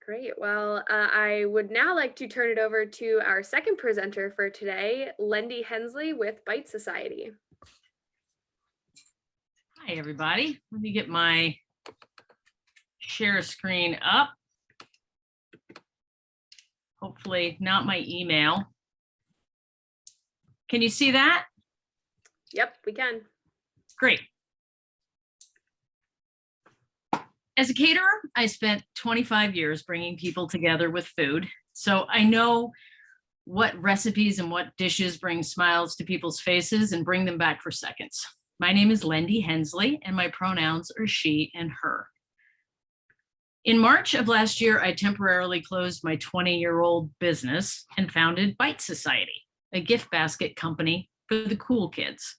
Great. Well, I would now like to turn it over to our second presenter for today, Lendy Hensley with Bite Society. Hi, everybody. Let me get my share screen up. Hopefully not my email. Can you see that? Yep, we can. Great. As a caterer, I spent 25 years bringing people together with food. So I know what recipes and what dishes bring smiles to people's faces and bring them back for seconds. My name is Lendy Hensley, and my pronouns are she and her. In March of last year, I temporarily closed my 20-year-old business and founded Bite Society, a gift basket company for the cool kids.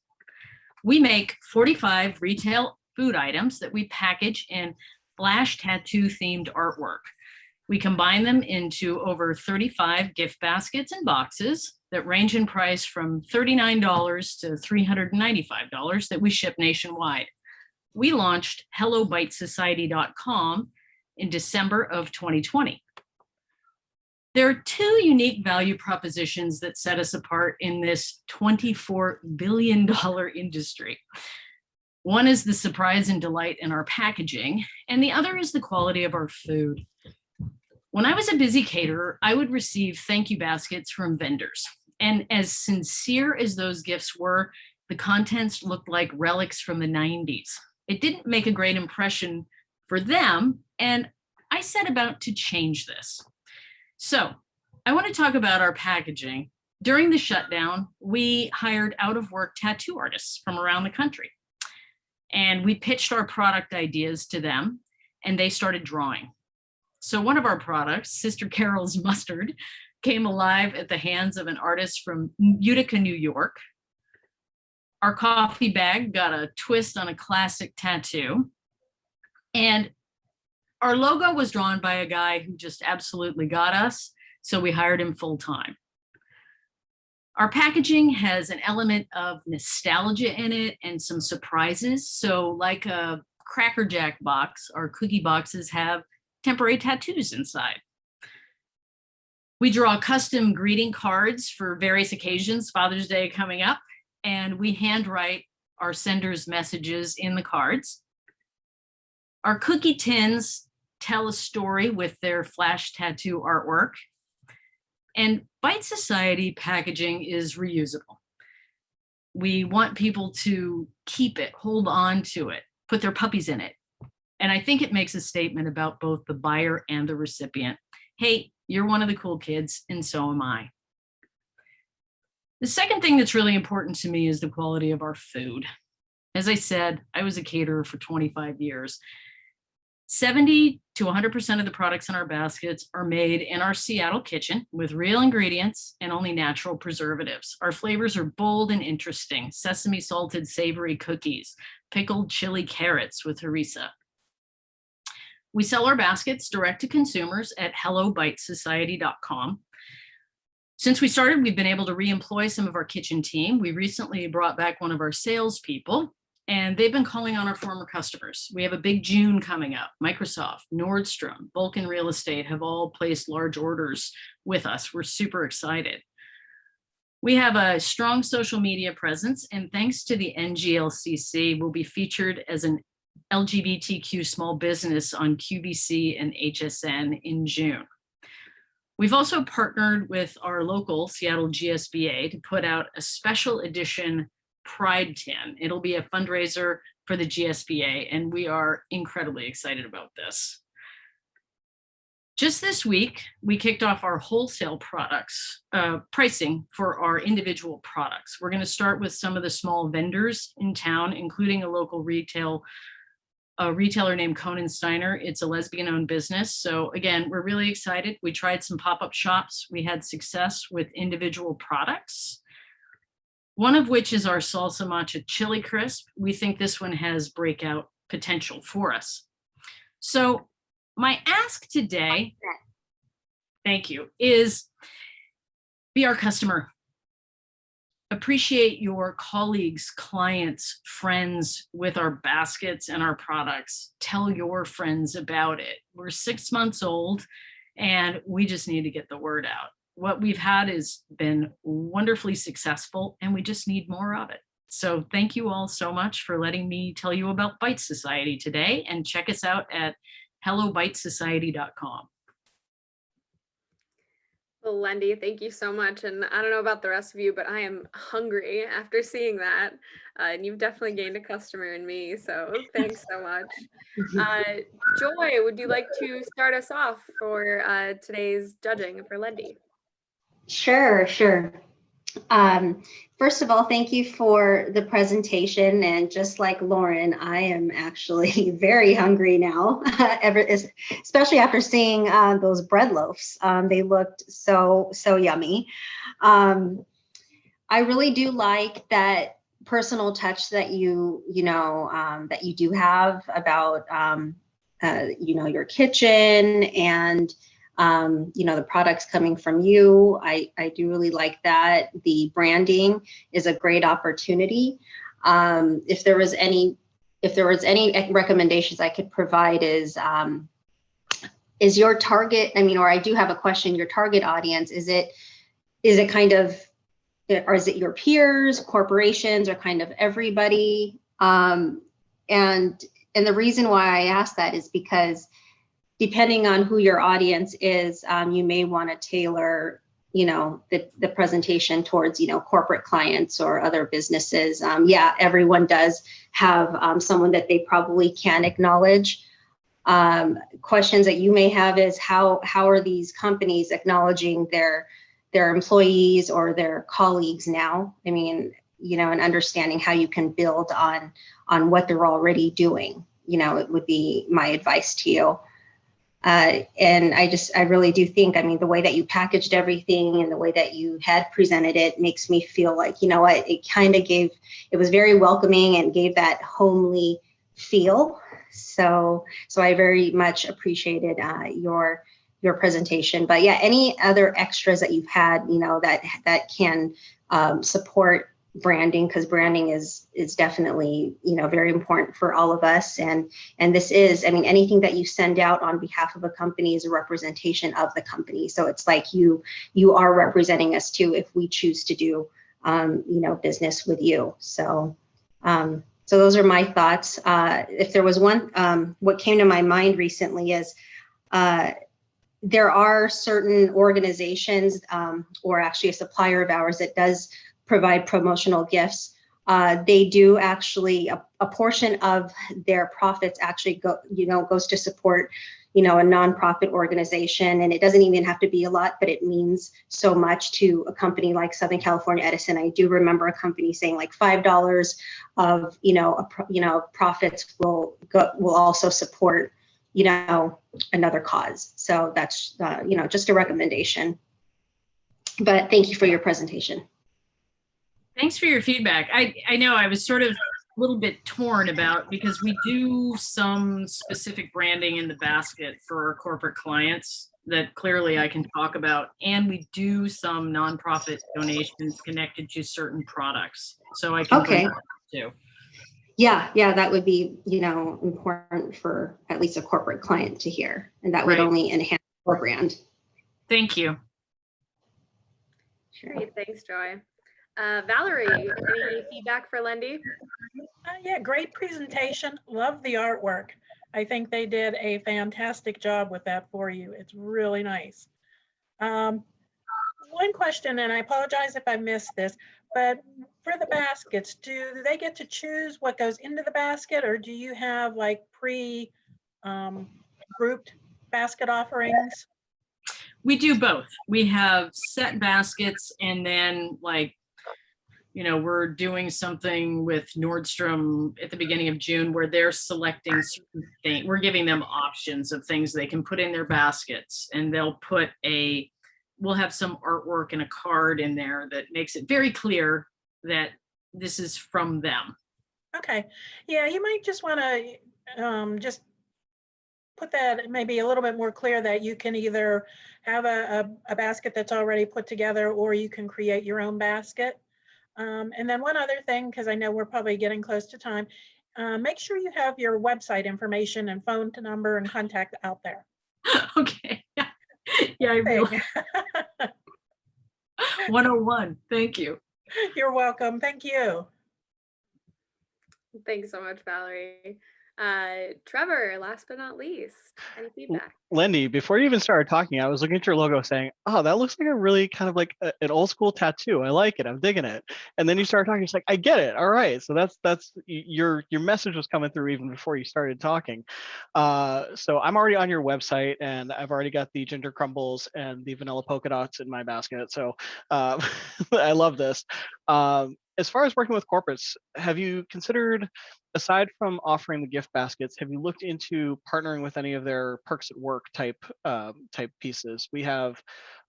We make 45 retail food items that we package in flash tattoo themed artwork. We combine them into over 35 gift baskets and boxes that range in price from $39 to $395 that we ship nationwide. We launched HelloBiteSociety.com in December of 2020. There are two unique value propositions that set us apart in this $24 billion industry. One is the surprise and delight in our packaging, and the other is the quality of our food. When I was a busy caterer, I would receive thank you baskets from vendors. And as sincere as those gifts were, the contents looked like relics from the 90s. It didn't make a great impression for them, and I set about to change this. So I want to talk about our packaging. During the shutdown, we hired out-of-work tattoo artists from around the country. And we pitched our product ideas to them, and they started drawing. So one of our products, Sister Carol's Mustard, came alive at the hands of an artist from Utica, New York. Our coffee bag got a twist on a classic tattoo. And our logo was drawn by a guy who just absolutely got us, so we hired him full time. Our packaging has an element of nostalgia in it and some surprises. So like a Cracker Jack box, our cookie boxes have temporary tattoos inside. We draw custom greeting cards for various occasions, Father's Day coming up, and we handwrite our senders' messages in the cards. Our cookie tins tell a story with their flash tattoo artwork. And Bite Society packaging is reusable. We want people to keep it, hold on to it, put their puppies in it. And I think it makes a statement about both the buyer and the recipient. Hey, you're one of the cool kids, and so am I. The second thing that's really important to me is the quality of our food. As I said, I was a caterer for 25 years. 70 to 100% of the products in our baskets are made in our Seattle kitchen with real ingredients and only natural preservatives. Our flavors are bold and interesting: sesame salted savory cookies, pickled chili carrots with harissa. We sell our baskets direct to consumers at HelloBiteSociety.com. Since we started, we've been able to reemploy some of our kitchen team. We recently brought back one of our salespeople, and they've been calling on our former customers. We have a big June coming up. Microsoft, Nordstrom, Vulcan Real Estate have all placed large orders with us. We're super excited. We have a strong social media presence, and thanks to the NGLCC, we'll be featured as an LGBTQ small business on QVC and HSN in June. We've also partnered with our local Seattle GSBA to put out a special edition Pride Tin. It'll be a fundraiser for the GSBA, and we are incredibly excited about this. Just this week, we kicked off our wholesale products, pricing for our individual products. We're going to start with some of the small vendors in town, including a local retailer named Conan Steiner. It's a lesbian-owned business. So again, we're really excited. We tried some pop-up shops. We had success with individual products, one of which is our Salsa Matcha Chili Crisp. We think this one has breakout potential for us. So my ask today, thank you, is be our customer. Appreciate your colleagues, clients, friends with our baskets and our products. Tell your friends about it. We're 6 months old, and we just need to get the word out. What we've had has been wonderfully successful, and we just need more of it. So thank you all so much for letting me tell you about Bite Society today, and check us out at hellobitesociety.com. Well, Lendy, thank you so much. And I don't know about the rest of you, but I am hungry after seeing that. And you've definitely gained a customer in me. So thanks so much. Joy, would you like to start us off for today's judging for Lendy? Sure, sure. First of all, thank you for the presentation. And just like Lauren, I am actually very hungry now, especially after seeing those bread loaves. They looked so yummy. I really do like that personal touch that you do have about your kitchen and the products coming from you. I do really like that. The branding is a great opportunity. If there was any recommendations I could provide is your target, or I do have a question, your target audience, is it kind of, or is it your peers, corporations, or kind of everybody? And the reason why I ask that is because depending on who your audience is, you may want to tailor, the presentation towards, corporate clients or other businesses. Yeah, everyone does have someone that they probably can acknowledge. Questions that you may have is how are these companies acknowledging their employees or their colleagues now? And understanding how you can build on what they're already doing. It would be my advice to you. And I really do think, the way that you packaged everything and the way that you had presented it makes me feel like, it was very welcoming and gave that homely feel. So I very much appreciated your presentation. But yeah, any other extras that you've had, that can support branding, because branding is definitely very important for all of us, and this is, anything that you send out on behalf of a company is a representation of the company. So it's like you are representing us too if we choose to do business with you. So those are my thoughts. If there was one, what came to my mind recently is there are certain organizations, or actually a supplier of ours that does provide promotional gifts. They do actually, a portion of their profits actually goes to support, a nonprofit organization. And it doesn't even have to be a lot, but it means so much to a company like Southern California Edison. I do remember a company saying like $5 of, profits will also support, another cause. So that's, just a recommendation. But thank you for your presentation. Thanks for your feedback. I know I was sort of a little bit torn about, because we do some specific branding in the basket for our corporate clients that clearly I can talk about. And we do some nonprofit donations connected to certain products. So I can bring that up too. Yeah, that would be, important for at least a corporate client to hear. And that would only enhance your brand. Thank you. Sure. Great, thanks, Joy. Valerie, any feedback for Lendy? Yeah, great presentation. Love the artwork. I think they did a fantastic job with that for you. It's really nice. One question, and I apologize if I missed this, but for the baskets, do they get to choose what goes into the basket, or do you have like grouped basket offerings? We do both. We have set baskets, and then we're doing something with Nordstrom at the beginning of June where they're selecting certain things. We're giving them options of things they can put in their baskets, and we'll have some artwork and a card in there that makes it very clear that this is from them. Okay. Yeah, you might just want to just put that maybe a little bit more clear, that you can either have a basket that's already put together, or you can create your own basket. And then one other thing, because I know we're probably getting close to time, make sure you have your website information and phone number and contact out there. Okay. Yeah. Yeah, I realized Thing. 101. Thank you. You're welcome. Thank you. Thanks so much, Valerie. Trevor, last but not least, any feedback? Lindy, before you even started talking, I was looking at your logo saying, oh, that looks like a really kind of like an old school tattoo. I like it. I'm digging it. And then you started talking, it's like, I get it. All right. So that's your message was coming through even before you started talking. So I'm already on your website and I've already got the ginger crumbles and the vanilla polka dots in my basket. So I love this. As far as working with corporates, have you considered, aside from offering the gift baskets, have you looked into partnering with any of their perks at work type pieces? We have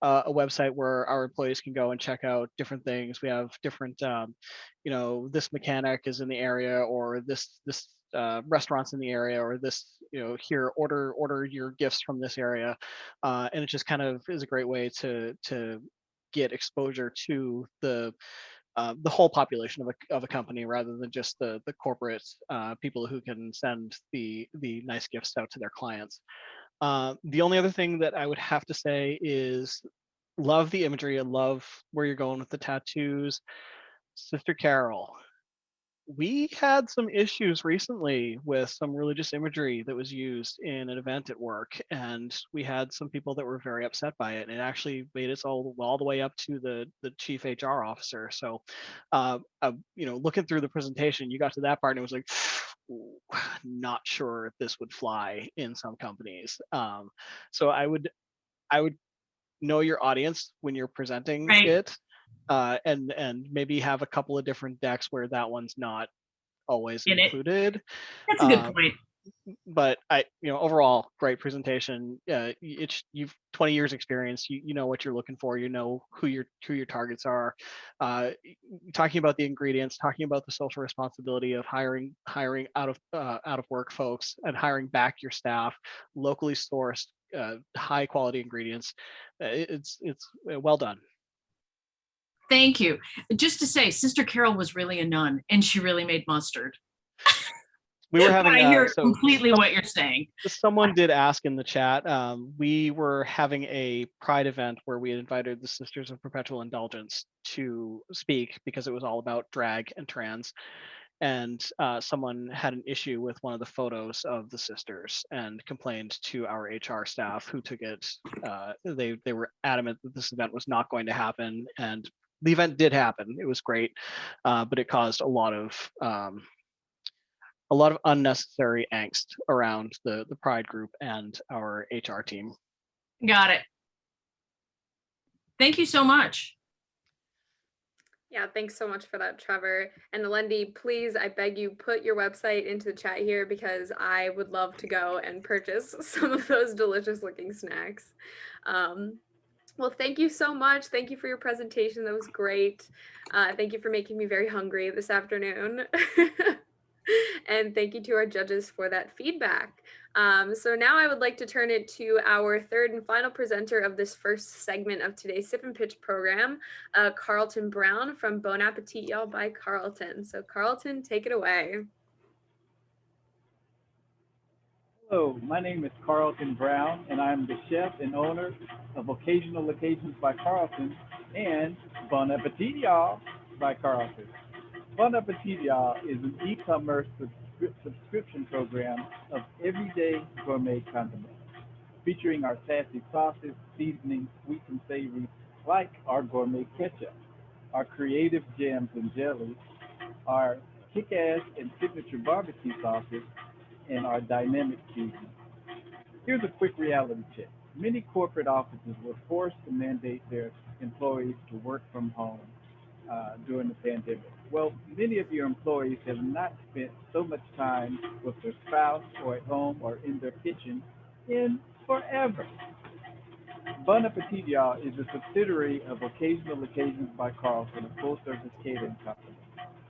a website where our employees can go and check out different things. We have different, this mechanic is in the area, or this restaurants in the area, or this, here, order your gifts from this area, and it just kind of is a great way to get exposure to the whole population of a company, rather than just the corporate people who can send the nice gifts out to their clients. The only other thing that I would have to say is, love the imagery. I love where you're going with the tattoos. Sister Carol, we had some issues recently with some religious imagery that was used in an event at work, and we had some people that were very upset by it, and it actually made us all the way up to the chief HR officer. So looking through the presentation, you got to that part and it was like, "Ooh, not sure if this would fly in some companies." So I would know your audience when you're presenting Right. it, and maybe have a couple of different decks where that one's not always In it. included. That's a good point. But overall, great presentation. You've 20 years experience. You know what you're looking for. You know who your targets are. Talking about the ingredients, talking about the social responsibility of hiring out of work folks, and hiring back your staff, locally sourced, high quality ingredients. It's well done. Thank you. Just to say, Sister Carol was really a nun, and she really made mustard. We were having I hear completely what you're saying. Someone did ask in the chat. We were having a Pride event where we had invited the Sisters of Perpetual Indulgence to speak, because it was all about drag and trans. And someone had an issue with one of the photos of the sisters and complained to our HR staff, who took it. They were adamant that this event was not going to happen, and the event did happen. It was great, but it caused a lot of unnecessary angst around the Pride group and our HR team. Got it. Thank you so much. Yeah, thanks so much for that, Trevor. And Lindy, please, I beg you, put your website into the chat here, because I would love to go and purchase some of those delicious looking snacks. Well, thank you so much. Thank you for your presentation. That was great. Thank you for making me very hungry this afternoon. And thank you to our judges for that feedback. So now I would like to turn it to our third and final presenter of this first segment of today's Sip and Pitch program, Carlton Brown from Bon Appetit Y'all by Carlton. So Carlton, take it away. Hello, my name is Carlton Brown, and I'm the chef and owner of Occasional Occasions by Carlton and Bon Appetit Y'all by Carlton. Bon Appetit Y'all is an e-commerce subscription program of everyday gourmet condiments, featuring our sassy sauces, seasonings, sweet and savory, like our gourmet ketchup, our creative jams and jellies, our kick-ass and signature barbecue sauces, and our dynamic seasoning. Here's a quick reality check. Many corporate offices were forced to mandate their employees to work from home during the pandemic. Well, many of your employees have not spent so much time with their spouse or at home or in their kitchen in forever. Bon Appetit Y'all is a subsidiary of Occasional Occasions by Carlton, a full-service catering company.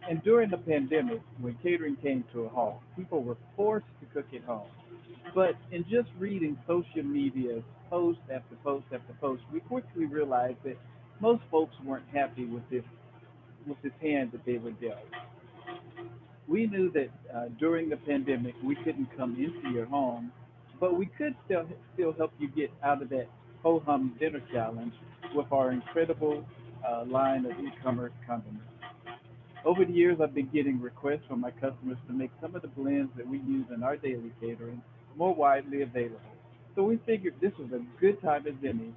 And during the pandemic, when catering came to a halt, people were forced to cook at home. But in just reading social media post after post after post, we quickly realized that most folks weren't happy with this hand that they were dealt. We knew that during the pandemic, we couldn't come into your home, but we could still help you get out of that Ho Hum Dinner Challenge with our incredible line of e-commerce condiments. Over the years, I've been getting requests from my customers to make some of the blends that we use in our daily catering more widely available. So we figured this was a good time as any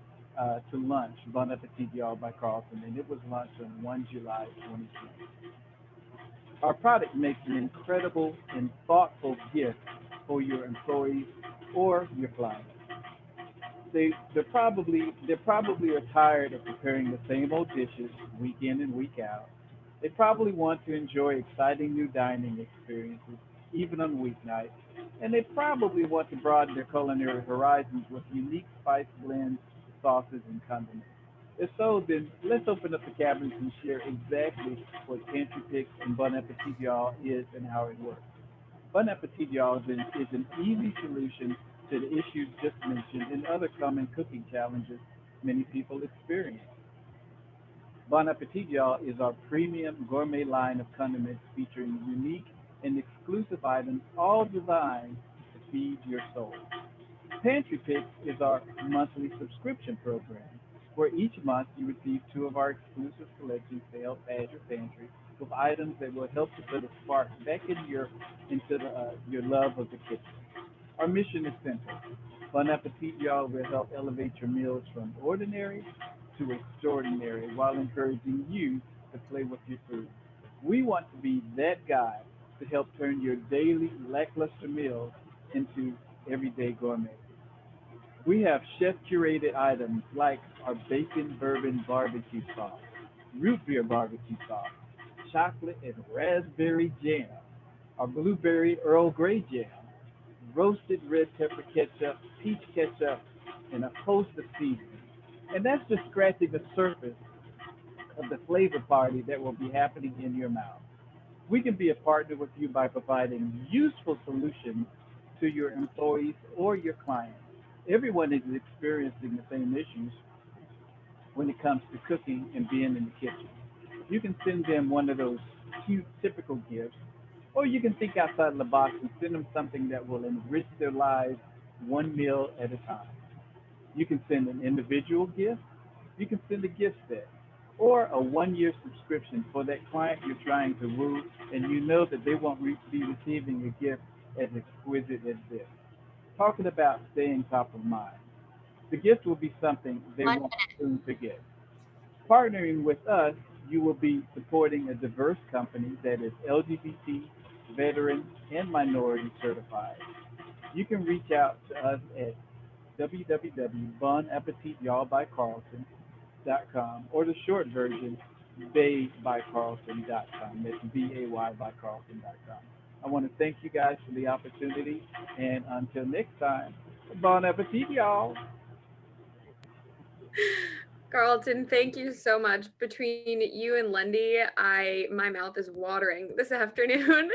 to launch Bon Appetit Y'all by Carlton, and it was launched on 1 July 2020. Our product makes an incredible and thoughtful gift for your employees or your clients. They probably are tired of preparing the same old dishes week in and week out. They probably want to enjoy exciting new dining experiences even on weeknights, and they probably want to broaden their culinary horizons with unique spice blends, sauces, and condiments. If so, then let's open up the cabinets and share exactly what Pantry Picks and Bon Appetit Y'all is and how it works. Bon Appetit Y'all is an easy solution to the issues just mentioned and other common cooking challenges many people experience. Bon Appetit Y'all is our premium gourmet line of condiments featuring unique and exclusive items all designed to feed your soul. Pantry Picks is our monthly subscription program, where each month you receive two of our exclusive collections to help add your pantry with items that will help to put a spark back into your love of the kitchen. Our mission is simple. Bon Appetit, y'all, will help elevate your meals from ordinary to extraordinary while encouraging you to play with your food. We want to be that guy to help turn your daily lackluster meals into everyday gourmet. We have chef curated items like our bacon bourbon barbecue sauce, root beer barbecue sauce, chocolate and raspberry jam, our blueberry Earl Grey jam, roasted red pepper ketchup, peach ketchup, and a host of seasonings. And that's just scratching the surface of the flavor party that will be happening in your mouth. We can be a partner with you by providing useful solutions to your employees or your clients. Everyone is experiencing the same issues when it comes to cooking and being in the kitchen. You can send them one of those cute, typical gifts, or you can think outside of the box and send them something that will enrich their lives one meal at a time. You can send an individual gift, you can send a gift set, or a 1 year subscription for that client you're trying to woo, and you know that they won't be receiving a gift as exquisite as this. Talking about staying top of mind. The gift will be something they won't soon forget. Partnering with us, you will be supporting a diverse company that is LGBT, veteran, and minority certified. You can reach out to us at www.bonappetityallbycarlton.com or the short version, baybycarlton.com. That's BAY by Carlton.com. I want to thank you guys for the opportunity, and until next time, bon appetit, y'all. Carlton, thank you so much. Between you and Lundy, my mouth is watering this afternoon.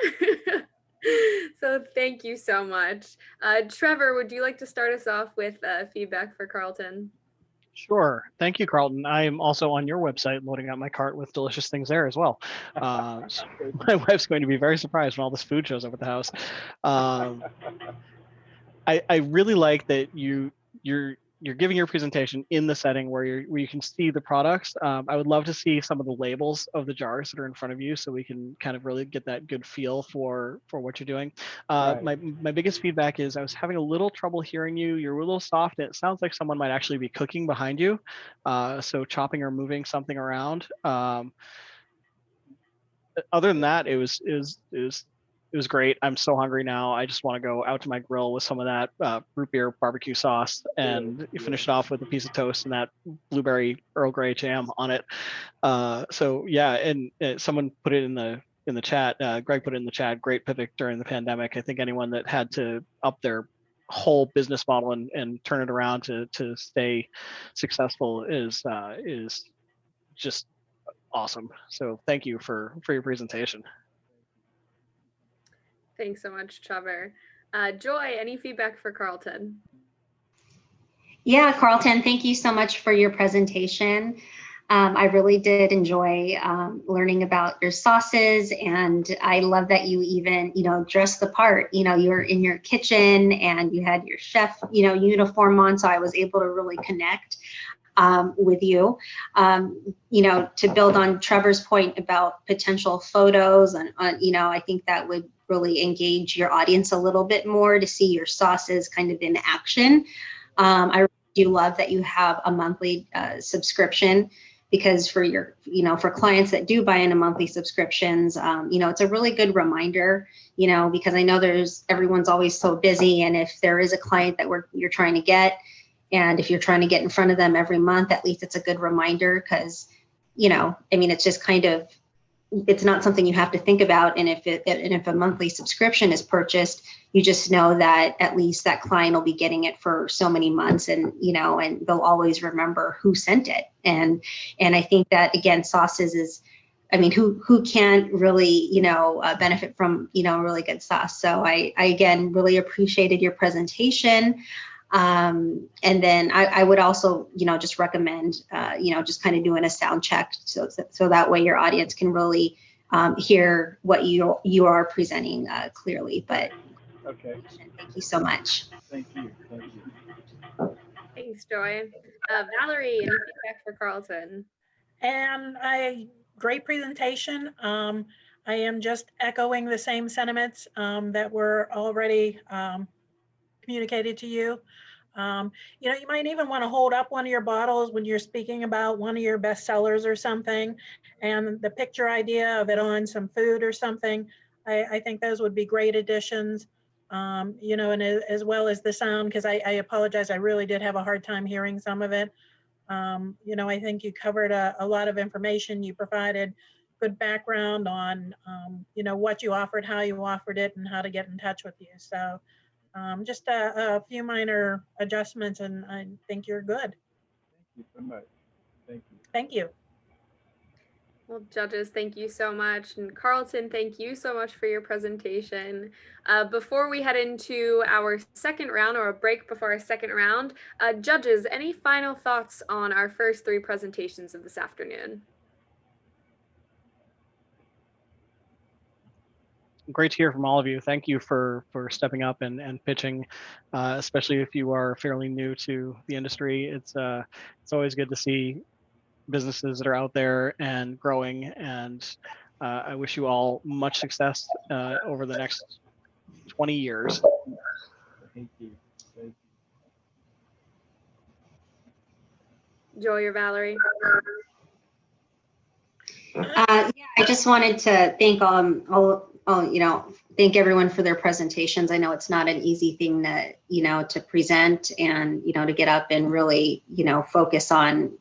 So thank you so much. Trevor, would you like to start us off with feedback for Carlton? Sure. Thank you, Carlton. I am also on your website loading up my cart with delicious things there as well. So my wife's going to be very surprised when all this food shows up at the house. I really like that you're giving your presentation in the setting where you can see the products. I would love to see some of the labels of the jars that are in front of you so we can kind of really get that good feel for what you're doing. Right. My biggest feedback is I was having a little trouble hearing you. You're a little soft, and it sounds like someone might actually be cooking behind you. So chopping or moving something around. Other than that, it was great. I'm so hungry now. I just want to go out to my grill with some of that root beer barbecue sauce and finish it off with a piece of toast and that blueberry Earl Grey jam on it. So yeah, and someone put it in the chat. Greg put it in the chat. Great pivot during the pandemic. I think anyone that had to up their whole business model and turn it around to stay successful is just awesome. So thank you for your presentation. Thanks so much, Trevor. Joy, any feedback for Carlton? Yeah, Carlton, thank you so much for your presentation. I really did enjoy learning about your sauces, and I love that you even, dressed the part. You're in your kitchen and you had your chef, uniform on, so I was able to really connect with you. To build on Trevor's point about potential photos, and I think that would really engage your audience a little bit more to see your sauces kind of in action. I do love that you have a monthly subscription, because for for clients that do buy into monthly subscriptions, it's a really good reminder, because I know everyone's always so busy. And if there is a client that you're trying to get, and if you're trying to get in front of them every month, at least it's a good reminder, because, it's just kind of, it's not something you have to think about. And if a monthly subscription is purchased, you just know that at least that client will be getting it for so many months, and and they'll always remember who sent it. And I think that, again, sauces is, who can't really benefit from really good sauce. So I again really appreciated your presentation. And then I would also, just recommend, just kind of doing a sound check, so that way your audience can really hear what you are presenting clearly. But Okay. thank you so much. Thank you. Thank you. Thanks, Joy. Valerie, any feedback for Carlton? And great presentation. I am just echoing the same sentiments that were already communicated to you. You might even want to hold up one of your bottles when you're speaking about one of your best sellers or something, and the picture idea of it on some food or something. I think those would be great additions. And as well as the sound, because I apologize, I really did have a hard time hearing some of it. I think you covered a lot of information. You provided good background on, what you offered, how you offered it, and how to get in touch with you. So just a few minor adjustments, and I think you're good. Thank you so much. Thank you. Thank you. Well, judges, thank you so much. And Carlton, thank you so much for your presentation. Before we head into our second round, or a break before our second round, judges, any final thoughts on our first three presentations of this afternoon? Great to hear from all of you. Thank you for stepping up and pitching, especially if you are fairly new to the industry. It's always good to see businesses that are out there and growing, and I wish you all much success over the next 20 years. Thank you. Thank you. Joy or Valerie? I just wanted to thank thank everyone for their presentations. I know it's not an easy thing to present, and to get up and really focus on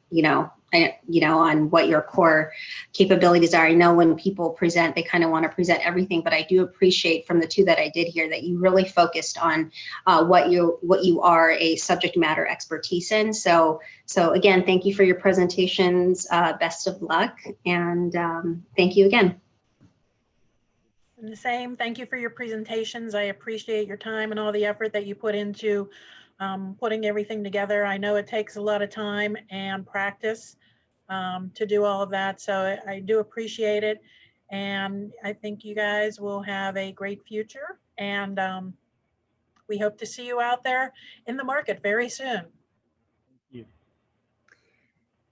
on what your core capabilities are. I know when people present, they kind of want to present everything, but I do appreciate from the two that I did here that you really focused on what you are a subject matter expertise in. So again, thank you for your presentations. Best of luck, and thank you again. And the same, thank you for your presentations. I appreciate your time and all the effort that you put into putting everything together. I know it takes a lot of time and practice to do all of that. So I do appreciate it. And I think you guys will have a great future. And we hope to see you out there in the market very soon. Thank you.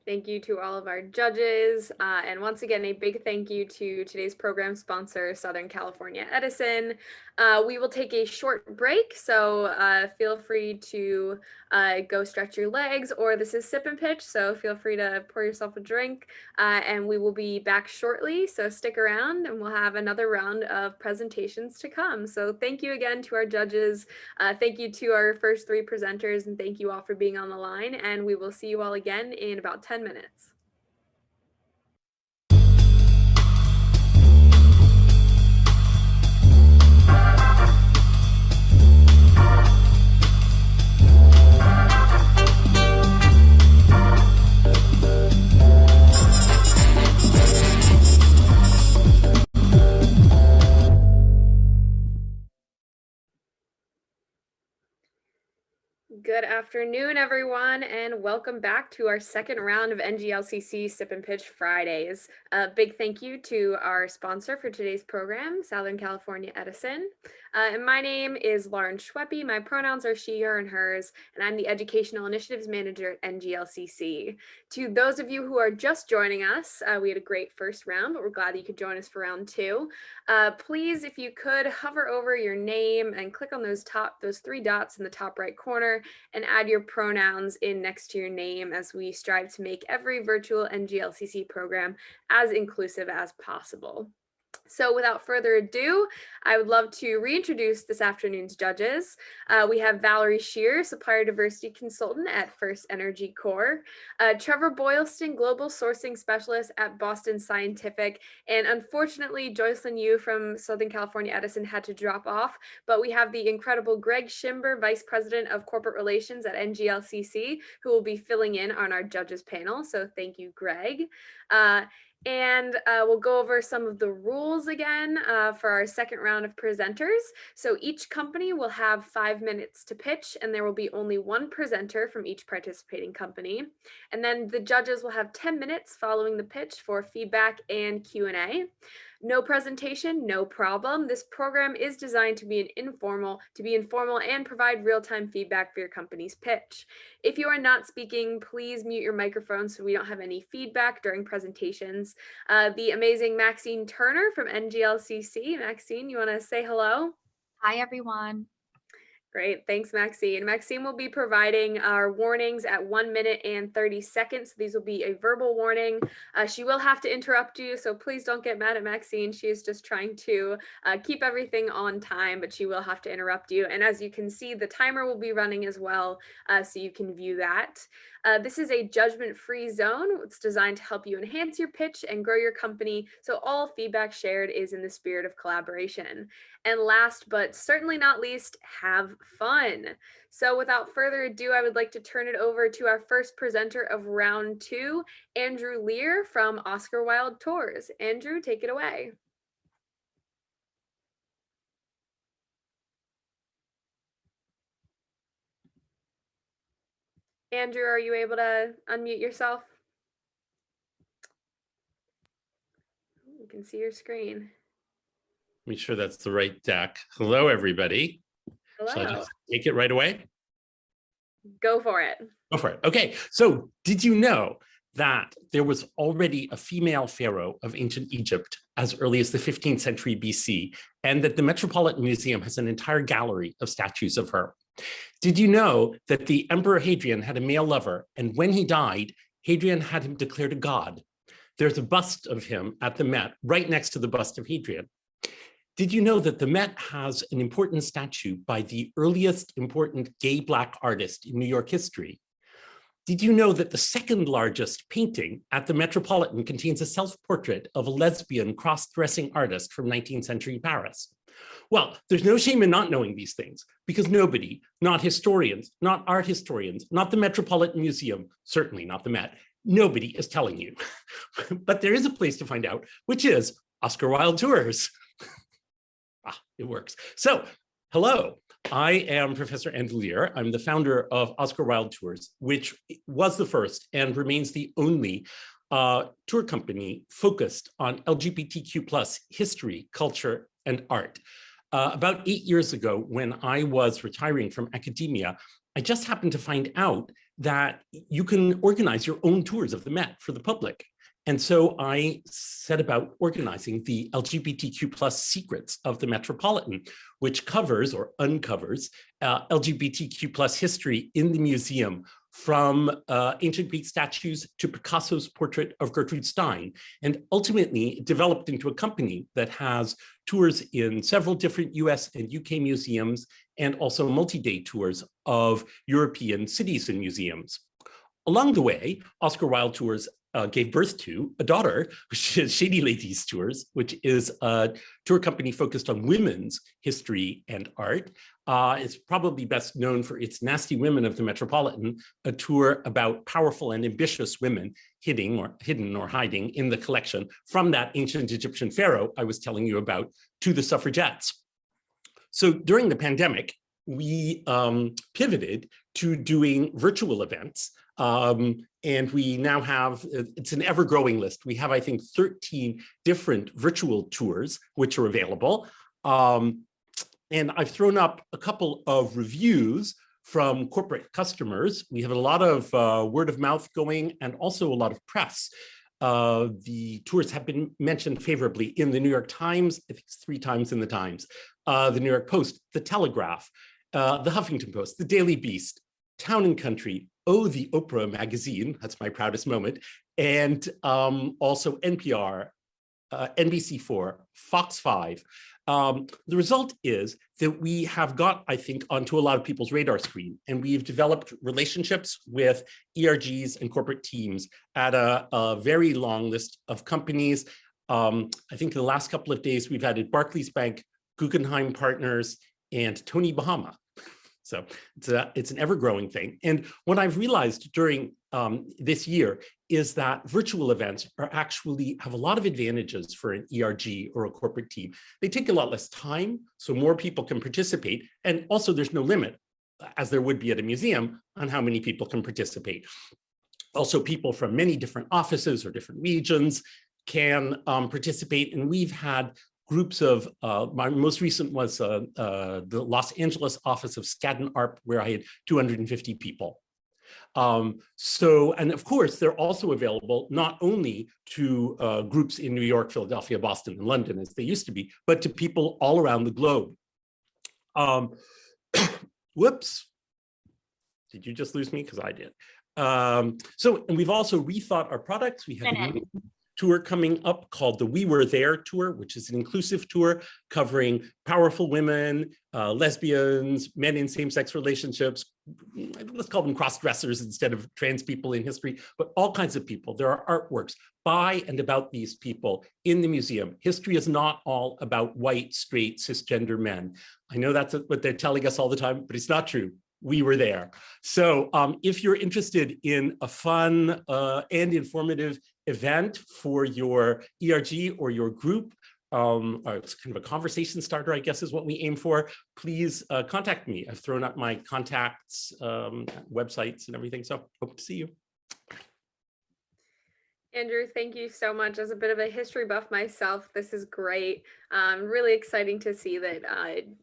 Thank you to all of our judges. And once again, a big thank you to today's program sponsor, Southern California Edison. We will take a short break, so feel free to go stretch your legs, or this is Sip and Pitch, so feel free to pour yourself a drink, and we will be back shortly, so stick around and we'll have another round of presentations to come. So thank you again to our judges, thank you to our first three presenters, and thank you all for being on the line, and we will see you all again in about 10 minutes. Good afternoon, everyone, and welcome back to our second round of NGLCC Sip and Pitch Fridays. A big thank you to our sponsor for today's program, Southern California Edison. And my name is Lauren Schweppe. My pronouns are she, her, and hers, and I'm the Educational Initiatives Manager at NGLCC. To those of you who are just joining us, we had a great first round, but we're glad that you could join us for round two. Please, if you could, hover over your name and click on those three dots in the top right corner and add your pronouns in next to your name as we strive to make every virtual NGLCC program as inclusive as possible. So without further ado, I would love to reintroduce this afternoon's judges. We have Valerie Shear, Supplier Diversity Consultant at First Energy Corps, Trevor Boylston, Global Sourcing Specialist at Boston Scientific, and unfortunately, Joycelyn Yu from Southern California Edison had to drop off, but we have the incredible Greg Schimber, Vice President of Corporate Relations at NGLCC, who will be filling in on our judges panel. So thank you, Greg. And we'll go over some of the rules again for our second round of presenters. So each company will have 5 minutes to pitch, and there will be only one presenter from each participating company. And then the judges will have 10 minutes following the pitch for feedback and Q&A. No presentation, no problem. This program is designed to be informal and provide real-time feedback for your company's pitch. If you are not speaking, please mute your microphone so we don't have any feedback during presentations. The amazing Maxine Turner from NGLCC. Maxine, you want to say hello? Hi, everyone. Great, thanks, Maxine. Maxine will be providing our warnings at 1 minute and 30 seconds. So these will be a verbal warning. She will have to interrupt you, so please don't get mad at Maxine. She is just trying to keep everything on time, but she will have to interrupt you. And as you can see, the timer will be running as well, so you can view that. This is a judgment-free zone. It's designed to help you enhance your pitch and grow your company, so all feedback shared is in the spirit of collaboration. And last but certainly not least, have fun. So without further ado, I would like to turn it over to our first presenter of round two, Andrew Lear from Oscar Wilde Tours. Andrew, take it away. Andrew, are you able to unmute yourself? You can see your screen. Make sure that's the right deck. Hello, everybody. Hello. Shall I just take it right away? Go for it. Go for it. Okay, so did you know that there was already a female pharaoh of ancient Egypt as early as the 15th century BC, and that the Metropolitan Museum has an entire gallery of statues of her? Did you know that the Emperor Hadrian had a male lover, and when he died, Hadrian had him declared a god? There's a bust of him at the Met right next to the bust of Hadrian. Did you know that the Met has an important statue by the earliest important gay Black artist in New York history? Did you know that the second largest painting at the Metropolitan contains a self-portrait of a lesbian cross-dressing artist from 19th century Paris? Well, there's no shame in not knowing these things, because nobody, not historians, not art historians, not the Metropolitan Museum, certainly not the Met, nobody is telling you. But there is a place to find out, which is Oscar Wilde Tours. It works. So, hello, I am Professor Andrew Lear. I'm the founder of Oscar Wilde Tours, which was the first and remains the only tour company focused on LGBTQ+ history, culture, and art. About 8 years ago, when I was retiring from academia, I just happened to find out that you can organize your own tours of the Met for the public. And so I set about organizing the LGBTQ+ secrets of the Metropolitan, which covers or uncovers LGBTQ+ history in the museum, from ancient Greek statues to Picasso's portrait of Gertrude Stein, and ultimately developed into a company that has tours in several different US and UK museums, and also multi-day tours of European cities and museums. Along the way, Oscar Wilde Tours gave birth to a daughter, which is Shady Ladies Tours, which is a tour company focused on women's history and art. It's probably best known for its Nasty Women of the Metropolitan, a tour about powerful and ambitious women hidden or hiding in the collection, from that ancient Egyptian pharaoh I was telling you about to the suffragettes. So during the pandemic, we pivoted to doing virtual events. And we now have, it's an ever-growing list. We have, I think, 13 different virtual tours which are available. And I've thrown up a couple of reviews from corporate customers. We have a lot of word of mouth going and also a lot of press. The tours have been mentioned favorably in the New York Times, I think it's 3 times in the Times, the New York Post, the Telegraph, the Huffington Post, the Daily Beast, Town and Country, the Oprah magazine, that's my proudest moment, and also NPR, NBC4, Fox 5. The result is that we have got, I think, onto a lot of people's radar screen, and we've developed relationships with ERGs and corporate teams at a very long list of companies. I think in the last couple of days, we've added Barclays Bank, Guggenheim Partners, and Tony Bahama. So it's an ever-growing thing. And what I've realized during this year is that virtual events are actually have a lot of advantages for an ERG or a corporate team. They take a lot less time, so more people can participate. And also there's no limit, as there would be at a museum, on how many people can participate. Also, people from many different offices or different regions can participate. And we've had groups of, my most recent was the Los Angeles office of Skadden Arp, where I had 250 people. And of course, they're also available not only to groups in New York, Philadelphia, Boston, and London, as they used to be, but to people all around the globe. Whoops. Did you just lose me? Because I did. And we've also rethought our products. We have a new tour coming up called the We Were There Tour, which is an inclusive tour covering powerful women, lesbians, men in same-sex relationships, let's call them cross-dressers instead of trans people in history, but all kinds of people. There are artworks by and about these people in the museum. History is not all about white, straight, cisgender men. I know that's what they're telling us all the time, but it's not true. We were there. So if you're interested in a fun and informative event for your ERG or your group, or it's kind of a conversation starter, I guess is what we aim for, please contact me. I've thrown up my contacts, websites and everything. So hope to see you. Andrew, thank you so much. As a bit of a history buff myself, this is great. Really exciting to see that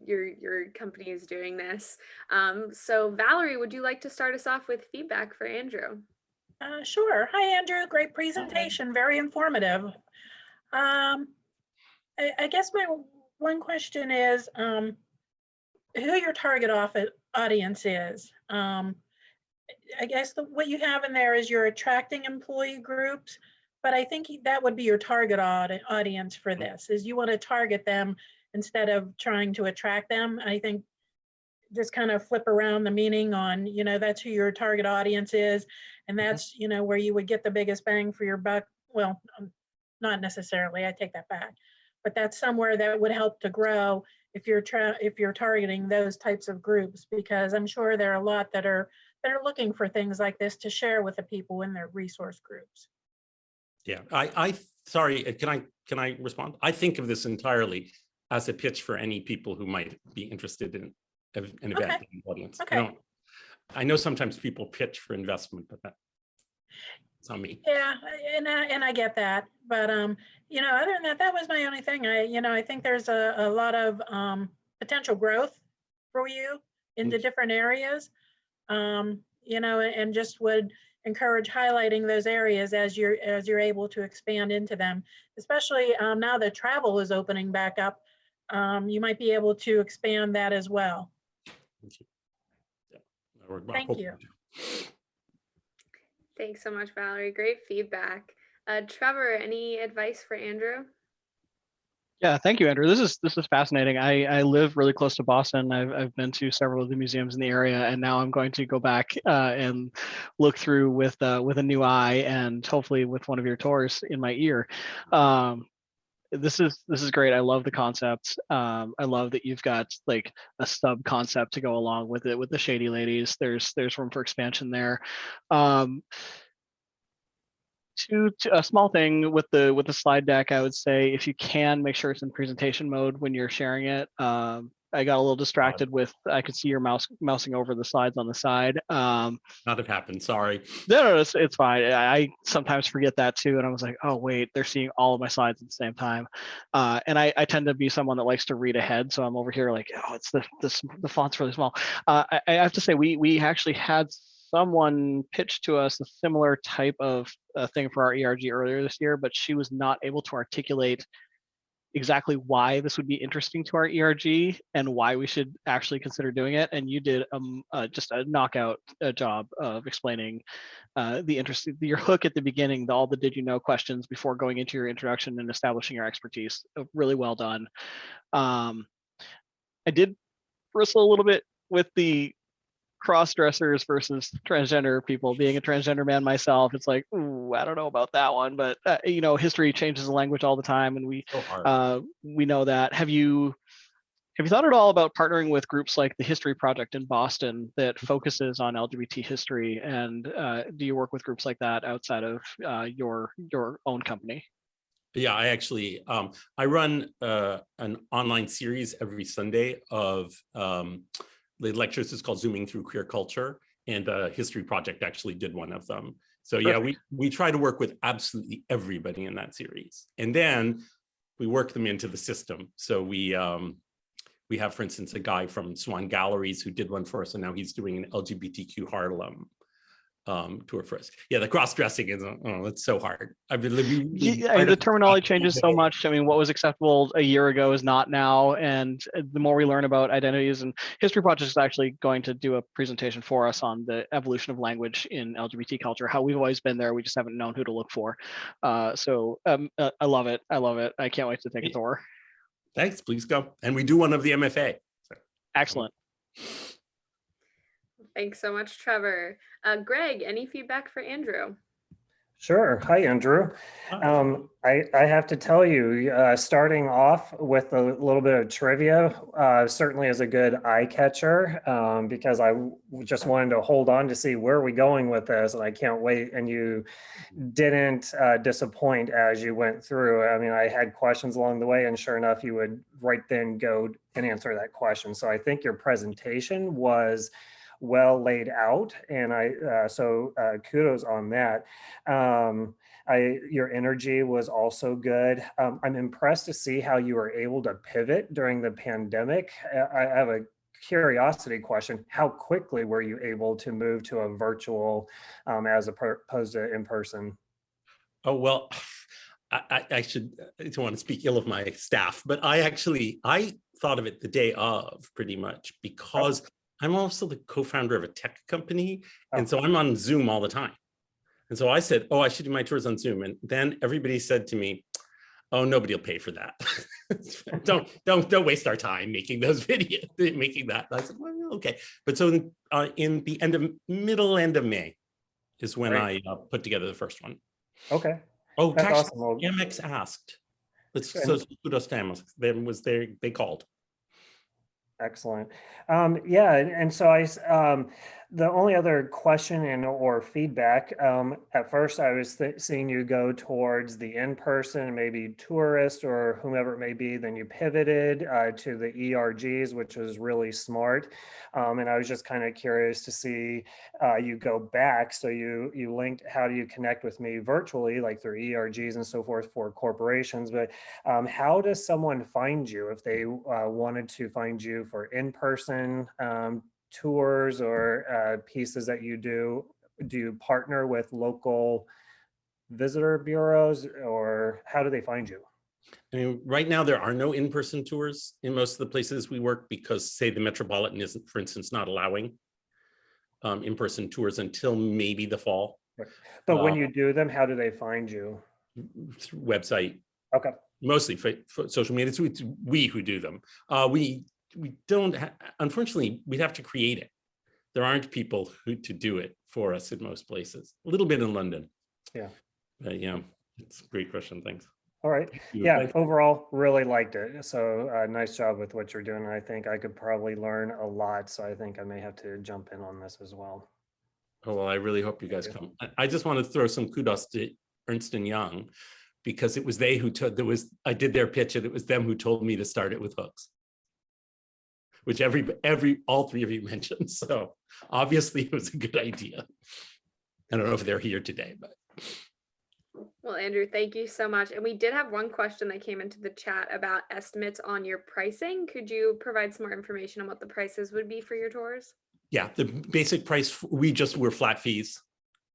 your company is doing this. So Valerie, would you like to start us off with feedback for Andrew? Sure. Hi, Andrew. Great presentation. Very informative. I guess my one question is who your target audience is. I guess what you have in there is you're attracting employee groups, but I think that would be your target audience for this, is you want to target them instead of trying to attract them. I think just kind of flip around the meaning on, that's who your target audience is. And that's, where you would get the biggest bang for your buck. Well, not necessarily, I take that back, but that's somewhere that would help to grow if you're targeting those types of groups, because I'm sure there are a lot that are looking for things like this to share with the people in their resource groups. Yeah, sorry, can I respond? I think of this entirely as a pitch for any people who might be interested in an event in the audience. Okay. I know sometimes people pitch for investment, but that's not me. Yeah, and I get that, but other than that, that was my only thing. I think there's a lot of potential growth for you into different areas. And just would encourage highlighting those areas as you're able to expand into them, especially now that travel is opening back up. You might be able to expand that as well. Thank you. Yeah, Thank you. Thanks so much, Valerie. Great feedback. Trevor, any advice for Andrew? Yeah, thank you, Andrew. This is fascinating. I live really close to Boston. I've been to several of the museums in the area, and now I'm going to go back and look through with a new eye, and hopefully with one of your tours in my ear. This is great. I love the concept. I love that you've got like a sub concept to go along with it with the Shady Ladies. There's room for expansion there. To a small thing with the slide deck, I would say if you can make sure it's in presentation mode when you're sharing it. I got a little distracted with, I could see your mousing over the slides on the side. Not have happened. Sorry. No, it's fine. I sometimes forget that too. And I was like, oh, wait, they're seeing all of my slides at the same time. And I tend to be someone that likes to read ahead. So I'm over here like, oh, it's the font's really small. I have to say, we actually had someone pitch to us a similar type of thing for our ERG earlier this year, but she was not able to articulate exactly why this would be interesting to our ERG and why we should actually consider doing it. And you did just a knockout job of explaining the interest, your hook at the beginning, all the did you know questions before going into your introduction and establishing your expertise. Really well done. I did bristle a little bit with the cross-dressers versus transgender people. Being a transgender man myself, it's like, ooh, I don't know about that one, but history changes the language all the time, and we know that. Have you thought at all about partnering with groups like the History Project in Boston that focuses on LGBT history? And do you work with groups like that outside of your own company? Yeah, I actually, I run an online series every Sunday of the lectures. Is called Zooming Through Queer Culture, and the History Project actually did one of them. So yeah, we try to work with absolutely everybody in that series, and then we work them into the system. So we have, for instance, a guy from Swan Galleries who did one for us, and now he's doing an LGBTQ Harlem tour for us. Yeah, the cross-dressing is, it's so hard. The terminology changes so much. I mean, what was acceptable a year ago is not now. And the more we learn about identities, and History Project is actually going to do a presentation for us on the evolution of language in LGBT culture, how we've always been there. We just haven't known who to look for. I love it. I love it. I can't wait to take a tour. Thanks, please go. And we do one of the MFA. So. Excellent. Thanks so much, Trevor. Greg, any feedback for Andrew? Sure. Hi, Andrew. I have to tell you, starting off with a little bit of trivia certainly is a good eye catcher because I just wanted to hold on to see where are we going with this, and I can't wait. And you didn't disappoint as you went through. I mean, I had questions along the way, and sure enough, you would right then go and answer that question. So I think your presentation was well laid out, and so kudos on that. Your energy was also good. I'm impressed to see how you were able to pivot during the pandemic. I have a curiosity question. How quickly were you able to move to a virtual as opposed to in person? Oh, well, I don't want to speak ill of my staff, but I thought of it the day of pretty much because I'm also the co-founder of a tech company. And so I'm on Zoom all the time. And so I said, I should do my tours on Zoom. And then everybody said to me, oh, nobody will pay for that. don't waste our time making those videos, making that. I said, well, okay. But so in the middle end of May is when I put together the first one. Okay. Oh, that's actually, awesome. Amex asked. So kudos to Amex. They called. Excellent. Yeah, and so the only other question or feedback, at first I was seeing you go towards the in-person, maybe tourist or whomever it may be, then you pivoted to the ERGs, which was really smart. And I was just kind of curious to see you go back. So you linked, how do you connect with me virtually, like through ERGs and so forth for corporations, but how does someone find you if they wanted to find you for in-person tours or pieces that you do? Do you partner with local visitor bureaus, or how do they find you? I mean, right now there are no in-person tours in most of the places we work because, say, the Metropolitan isn't, for instance, not allowing in-person tours until maybe the fall. But when you do them, how do they find you? Through website. Okay. Mostly for social media. It's we who do them. We don't, unfortunately, we'd have to create it. There aren't people to do it for us in most places. A little bit in London. Yeah. But yeah, it's a great question. Thanks. All right. Yeah, overall, really liked it. So nice job with what you're doing. I think I could probably learn a lot. So I think I may have to jump in on this as well. Oh, well, I really hope you guys come. I just want to throw some kudos to Ernst & Young because it was they who I did their pitch and it was them who told me to start it with hooks. which all three of you mentioned. So obviously it was a good idea. I don't know if they're here today, but. Well, Andrew, thank you so much. And we did have one question that came into the chat about estimates on your pricing. Could you provide some more information on what the prices would be for your tours? Yeah, the basic price, we're flat fees.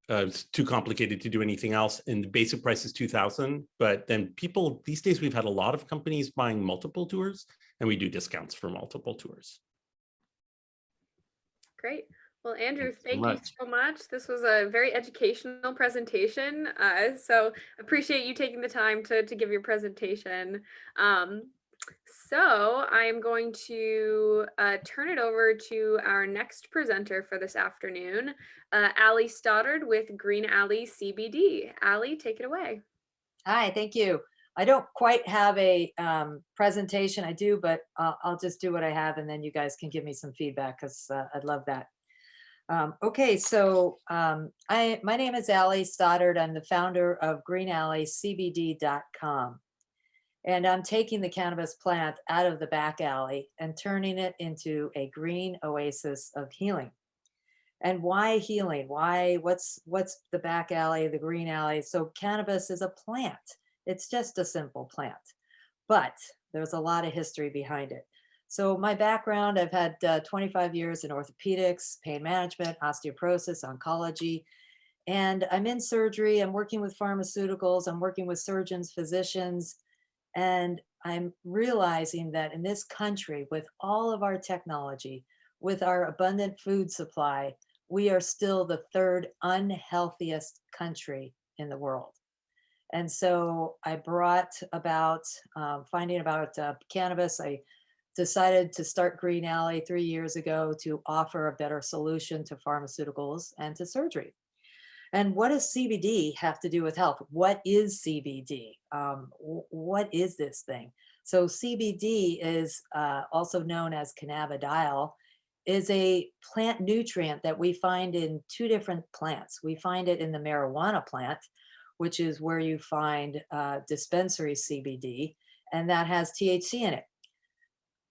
It's too complicated to do anything else. And the basic price is $2,000. But then people, these days, we've had a lot of companies buying multiple tours, and we do discounts for multiple tours. Great. Well, Andrew, Thanks so thank you much. so much. This was a very educational presentation. So appreciate you taking the time to give your presentation. So I'm going to turn it over to our next presenter for this afternoon, Allie Stoddard with Green Alley CBD. Allie, take it away. Hi, thank you. I don't quite have a presentation. I do, but I'll just do what I have, and then you guys can give me some feedback because I'd love that. Okay, so my name is Allie Stoddard. I'm the founder of greenalleycbd.com. And I'm taking the cannabis plant out of the back alley and turning it into a green oasis of healing. And why healing? What's the back alley, the green alley? So cannabis is a plant. It's just a simple plant, but there's a lot of history behind it. So my background, I've had 25 years in orthopedics, pain management, osteoporosis, oncology, and I'm in surgery. I'm working with pharmaceuticals. I'm working with surgeons, physicians, and I'm realizing that in this country, with all of our technology, with our abundant food supply, we are still the third unhealthiest country in the world. And so I brought about finding about cannabis. I decided to start Green Alley 3 years ago to offer a better solution to pharmaceuticals and to surgery. And what does CBD have to do with health? What is CBD? What is this thing? So CBD is also known as cannabidiol, is a plant nutrient that we find in two different plants. We find it in the marijuana plant, which is where you find dispensary CBD, and that has THC in it.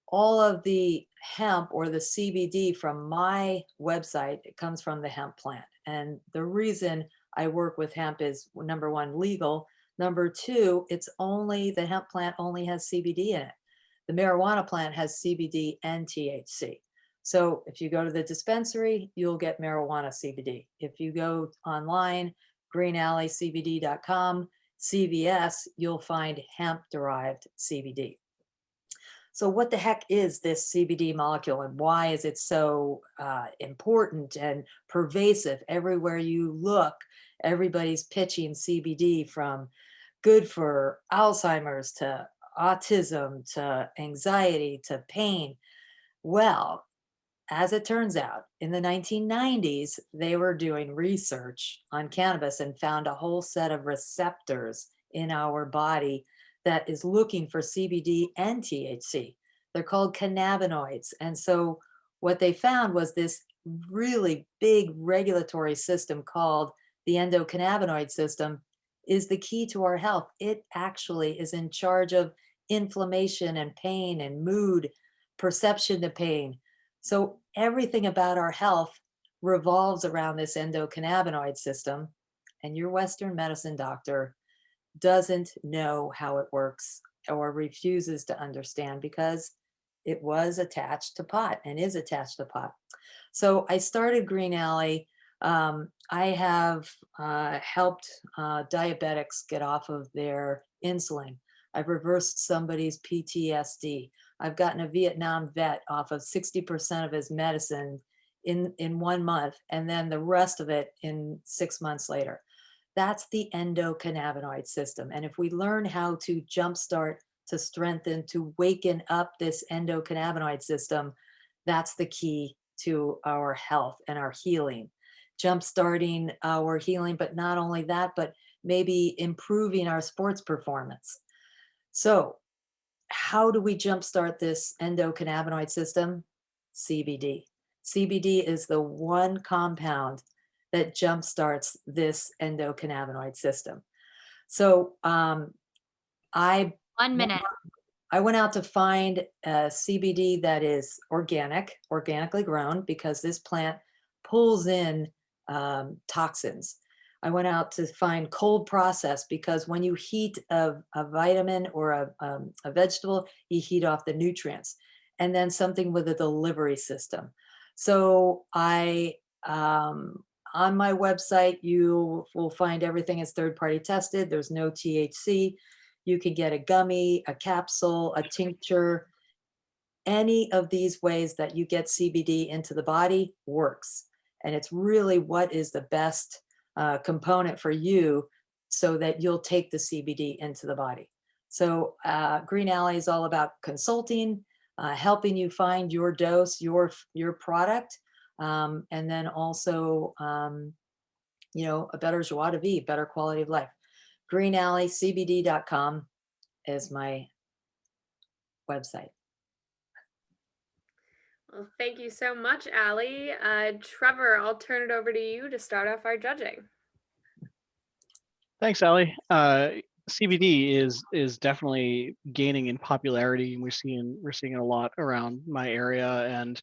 All of the hemp or the CBD from my website, it comes from the hemp plant. And the reason I work with hemp is, number one, legal. Number two, the hemp plant only has CBD in it. The marijuana plant has CBD and THC. So if you go to the dispensary, you'll get marijuana CBD. If you go online, greenalleycbd.com, CVS, you'll find hemp-derived CBD. So what the heck is this CBD molecule, and why is it so important and pervasive? Everywhere you look, everybody's pitching CBD, from good for Alzheimer's to autism to anxiety to pain. Well, as it turns out, in the 1990s, they were doing research on cannabis and found a whole set of receptors in our body that is looking for CBD and THC. They're called cannabinoids. And so what they found was this really big regulatory system called the endocannabinoid system is the key to our health. It actually is in charge of inflammation and pain and mood, perception to pain. So everything about our health revolves around this endocannabinoid system, and your Western medicine doctor doesn't know how it works or refuses to understand because it was attached to pot and is attached to pot. So I started Green Alley. I have helped diabetics get off of their insulin. I've reversed somebody's PTSD. I've gotten a Vietnam vet off of 60% of his medicine in 1 month, and then the rest of it in 6 months later. That's the endocannabinoid system. And if we learn how to jumpstart, to strengthen, to waken up this endocannabinoid system, that's the key to our health and our healing. Jumpstarting our healing, but not only that, but maybe improving our sports performance. So how do we jumpstart this endocannabinoid system? CBD. CBD is the one compound that jumpstarts this endocannabinoid system. So I 1 minute. I went out to find CBD that is organically grown, because this plant pulls in toxins. I went out to find cold process, because when you heat a vitamin or a vegetable, you heat off the nutrients. And then something with a delivery system. So on my website, you will find everything is third-party tested. There's no THC. You can get a gummy, a capsule, a tincture. Any of these ways that you get CBD into the body works. And it's really what is the best component for you, so that you'll take the CBD into the body. So Green Alley is all about consulting, helping you find your dose, your product, and then also, a better joie de vivre, better quality of life. greenalleycbd.com is my website. Well, thank you so much, Allie. Trevor, I'll turn it over to you to start off our judging. Thanks, Allie. CBD is definitely gaining in popularity, and we're seeing it a lot around my area. And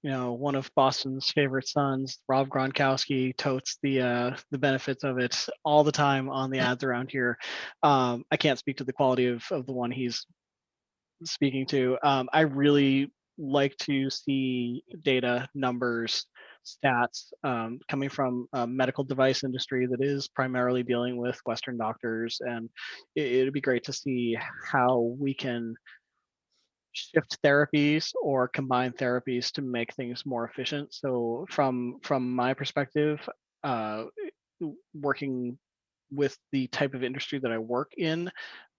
one of Boston's favorite sons, Rob Gronkowski, totes the benefits of it all the time on the ads around here. I can't speak to the quality of the one he's speaking to. I really like to see data, numbers, stats coming from a medical device industry that is primarily dealing with Western doctors, and it'd be great to see how we can shift therapies or combine therapies to make things more efficient. So from my perspective, working with the type of industry that I work in,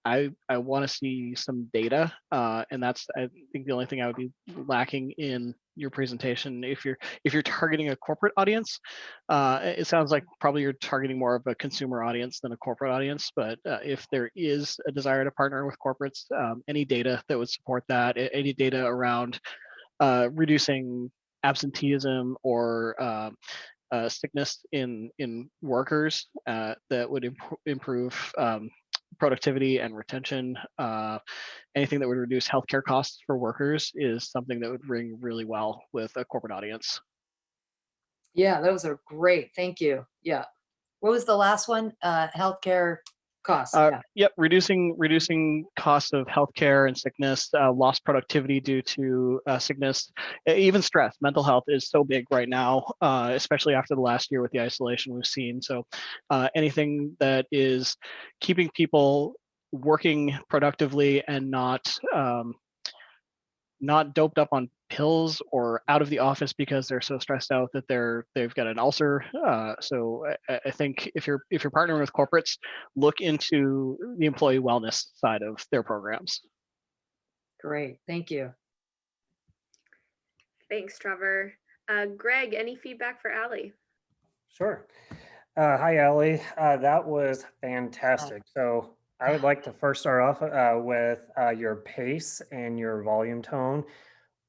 I want to see some data, and that's, I think, the only thing I would be lacking in your presentation. If you're targeting a corporate audience, it sounds like probably you're targeting more of a consumer audience than a corporate audience. But if there is a desire to partner with corporates, any data that would support that, any data around reducing absenteeism or sickness in workers that would improve productivity and retention, anything that would reduce healthcare costs for workers is something that would ring really well with a corporate audience. Yeah, those are great. Thank you. Yeah. What was the last one? Healthcare costs. Yep, reducing costs of healthcare and sickness, lost productivity due to sickness, even stress. Mental health is so big right now, especially after the last year with the isolation we've seen. So anything that is keeping people working productively and not doped up on pills or out of the office because they're so stressed out that they've got an ulcer. So I think if you're partnering with corporates, look into the employee wellness side of their programs. Great, thank you. Thanks, Trevor. Greg, any feedback for Allie? Sure. Hi, Allie. That was fantastic. So I would like to first start off with your pace and your volume tone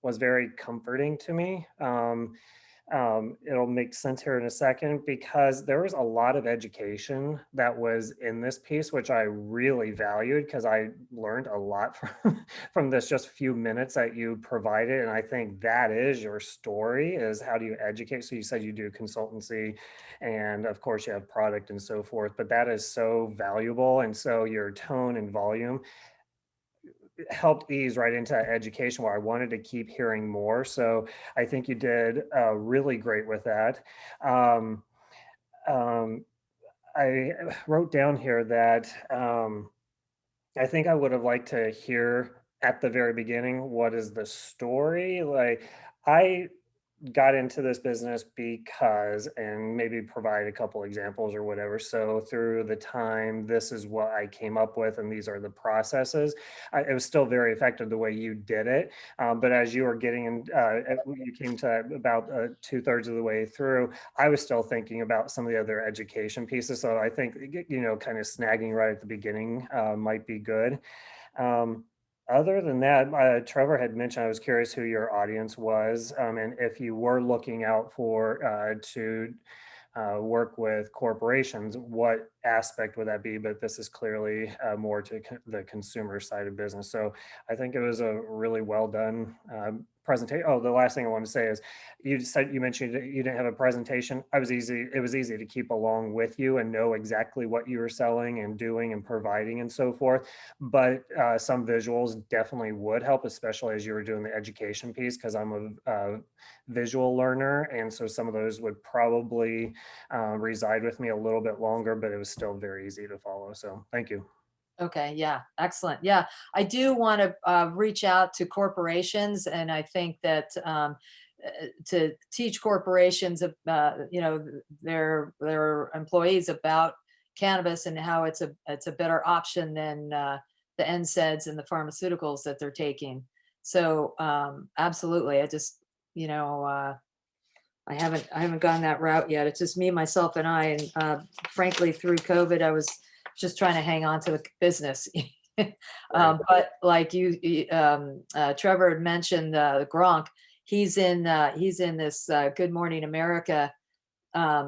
was very comforting to me. It'll make sense here in a second, because there was a lot of education that was in this piece, which I really valued, because I learned a lot from this just few minutes that you provided. And I think that is your story, is how do you educate? So you said you do consultancy, and of course you have product and so forth, but that is so valuable. And so your tone and volume helped ease right into education, where I wanted to keep hearing more. So I think you did really great with that. I wrote down here that I think I would have liked to hear at the very beginning, what is the story? Like, I got into this business because, and maybe provide a couple examples or whatever. So through the time, this is what I came up with, and these are the processes. It was still very effective the way you did it. But as you were getting in, you came to about 2/3 of the way through, I was still thinking about some of the other education pieces. So I think, kind of snagging right at the beginning might be good. Other than that, Trevor had mentioned, I was curious who your audience was, and if you were looking out for to work with corporations, what aspect would that be? But this is clearly more to the consumer side of business. So I think it was a really well done presentation. Oh, the last thing I want to say is you mentioned that you didn't have a presentation. It was easy to keep along with you and know exactly what you were selling and doing and providing and so forth. But some visuals definitely would help, especially as you were doing the education piece, because I'm a visual learner. And so some of those would probably reside with me a little bit longer, but it was still very easy to follow. So thank you. Okay, yeah, excellent. Yeah, I do want to reach out to corporations, and I think that to teach corporations, their employees about cannabis and how it's a better option than the NSAIDs and the pharmaceuticals that they're taking. So absolutely, I just I haven't gone that route yet. It's just me, myself, and I. And frankly, through COVID, I was just trying to hang on to the business. But like Trevor had mentioned, Gronk, he's in this Good Morning America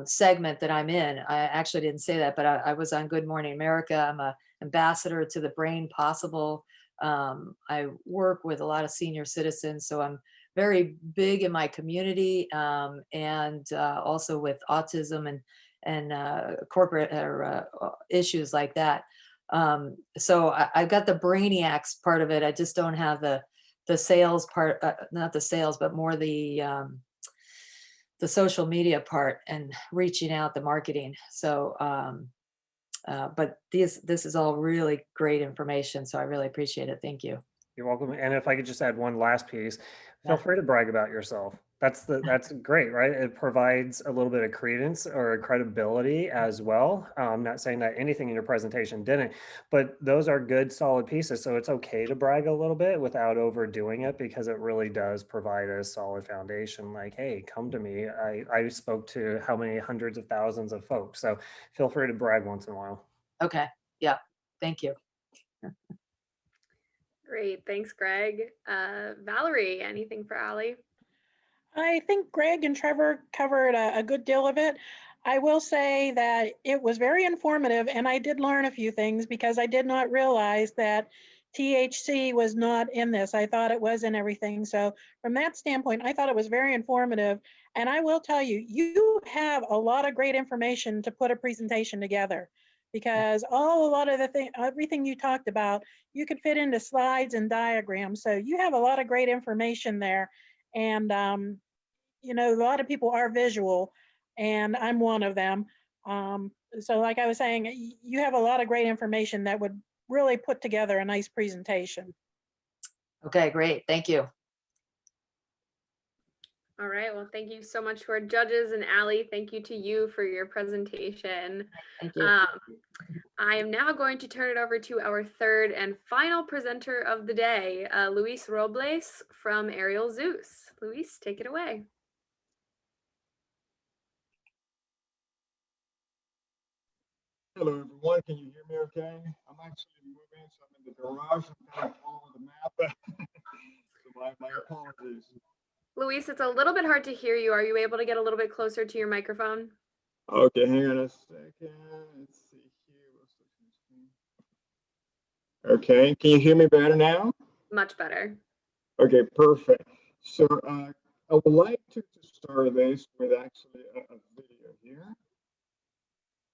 segment that I'm in. I actually didn't say that, but I was on Good Morning America. I'm a ambassador to the Brain Possible. I work with a lot of senior citizens, so I'm very big in my community, and also with autism and corporate issues like that. So I've got the brainiacs part of it. I just don't have the sales part, not the sales, but more the social media part and reaching out, the marketing. So, but this is all really great information. So I really appreciate it. Thank you. You're welcome. And if I could just add one last piece, feel Yeah. free to brag about yourself. That's great, right? It provides a little bit of credence or credibility as well. I'm not saying that anything in your presentation didn't, but those are good, solid pieces. So it's okay to brag a little bit without overdoing it, because it really does provide a solid foundation. Like, hey, come to me. I spoke to how many hundreds of thousands of folks. So feel free to brag once in a while. Okay. Yeah. Thank you. Great. Thanks, Greg. Valerie, anything for Allie? I think Greg and Trevor covered a good deal of it. I will say that it was very informative, and I did learn a few things because I did not realize that THC was not in this. I thought it was in everything. So from that standpoint, I thought it was very informative. And I will tell you, you have a lot of great information to put a presentation together, because a lot of everything you talked about, you could fit into slides and diagrams. So you have a lot of great information there. And a lot of people are visual, and I'm one of them. So like I was saying, you have a lot of great information that would really put together a nice presentation. Okay, great. Thank you. All right. Well, thank you so much to our judges, and Allie, thank you to you for your presentation. Thank you. I am now going to turn it over to our third and final presenter of the day, Luis Robles from Ariel Zeus. Luis, take it away. Hello everyone, can you hear me okay? I'm actually moving, so I'm in the garage, I'm kind of all over the map. So my apologies. Luis, it's a little bit hard to hear you. Are you able to get a little bit closer to your microphone? Okay, hang on a second. Let's see here. Okay, can you hear me better now? Much better. Okay, perfect. So I would like to start this with actually a video here.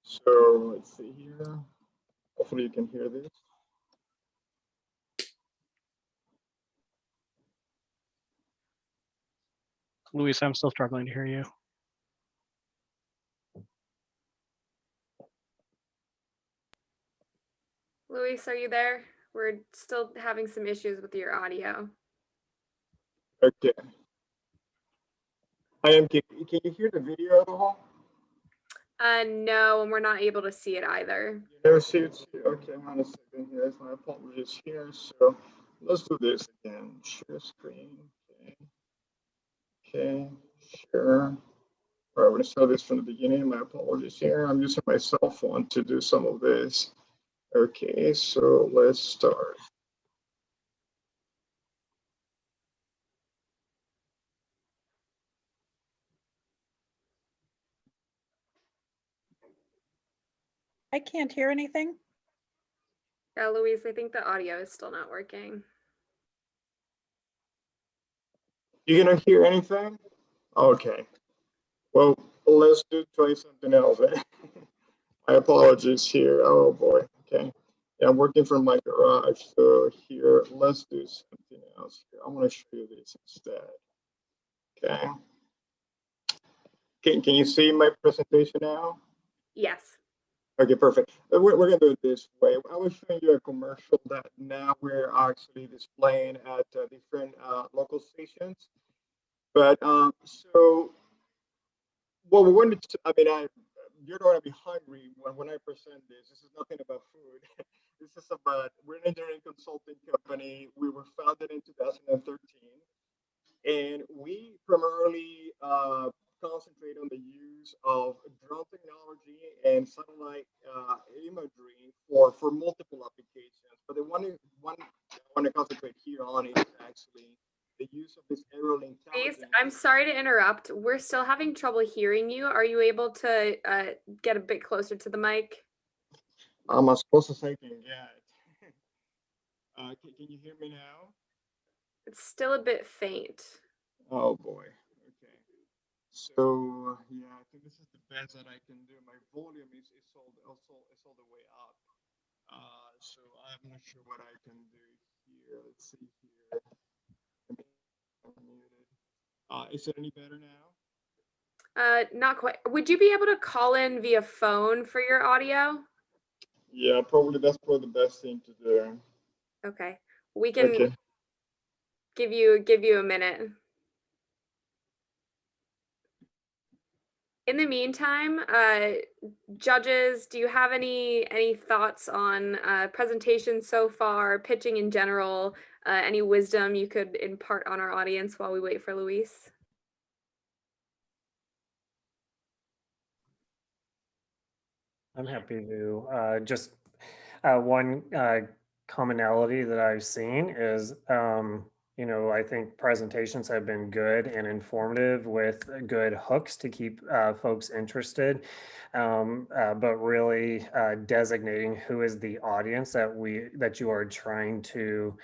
So let's see here. Hopefully you can hear this. Luis, I'm still struggling to hear you. Luis, are you there? We're still having some issues with your audio. Okay. I am. Can you hear the video at all? No, and we're not able to see it either. You never see it? Okay, hang on a second here. That's my apologies here. So let's do this again. Share screen. Okay. Okay. Share. All right, we're gonna start this from the beginning. My apologies here. I'm using my cell phone to do some of this. Okay, so let's start. I can't hear anything. Louise, I think the audio is still not working. You gonna hear anything? Okay. Well, let's try something else. My apologies here. Oh boy. Okay. Yeah, I'm working from my garage. So here, let's do something else here. I want to show you this instead. Okay. Can you see my presentation now? Yes. Okay, perfect. We're gonna do it this way. I was showing you a commercial that now we're actually displaying at different local stations. But so what we wanted to, you're going to be hungry when I present this. This is nothing about food. This is about, we're an engineering consulting company. We were founded in 2013, and we primarily concentrate on the use of drone technology and satellite imagery for multiple applications. But the one I want to concentrate here on is actually the use of this aerial Please, intelligence. I'm sorry to interrupt. We're still having trouble hearing you. Are you able to get a bit closer to the mic? I'm as close as I can get. Can you hear me now? It's still a bit faint. Oh boy. Okay. So yeah, I think this is the best that I can do. My volume is all the way up. So I'm not sure what I can do here. Let's see here. Is it any better now? Not quite. Would you be able to call in via phone for your audio? Yeah, probably that's probably the best thing to do. Okay. We can Okay. give you a minute. In the meantime, judges, do you have any thoughts on presentation so far, pitching in general, any wisdom you could impart on our audience while we wait for Luis? I'm happy to just one commonality that I've seen is, I think presentations have been good and informative with good hooks to keep folks interested, but really designating who is the audience that you are trying to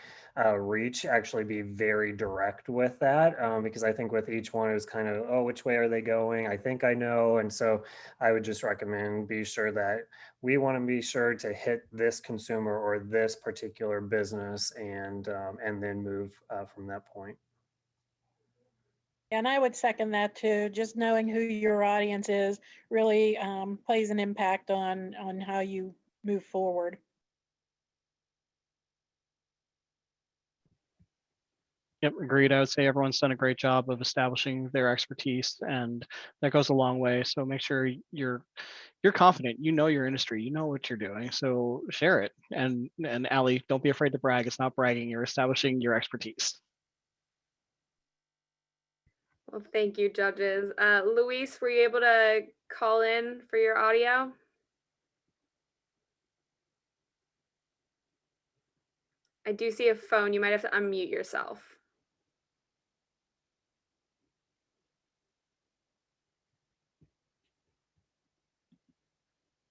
reach. Actually, be very direct with that, because I think with each one is kind of, oh, which way are they going? I think I know, and so I would just recommend be sure that we want to be sure to hit this consumer or this particular business, and then move from that point. And I would second that too. Just knowing who your audience is really plays an impact on how you move forward. Yep, agreed. I would say everyone's done a great job of establishing their expertise, and that goes a long way. So make sure you're confident. You know your industry. You know what you're doing. So share it. And Allie, don't be afraid to brag. It's not bragging. You're establishing your expertise. Well, thank you, judges. Luis, were you able to call in for your audio? I do see a phone. You might have to unmute yourself.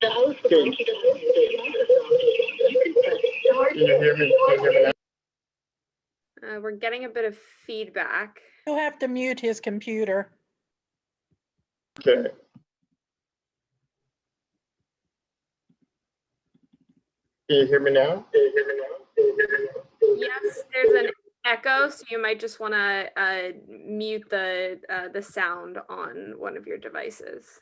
The host would like you to listen to the microphone. You can press star. Can you hear me? Can you hear me now? We're getting a bit of feedback. He'll have to mute his computer. Okay. Can you hear me now? Can you hear me now? Can you hear me now? Yes, there's an echo, so you might just want to mute the sound on one of your devices.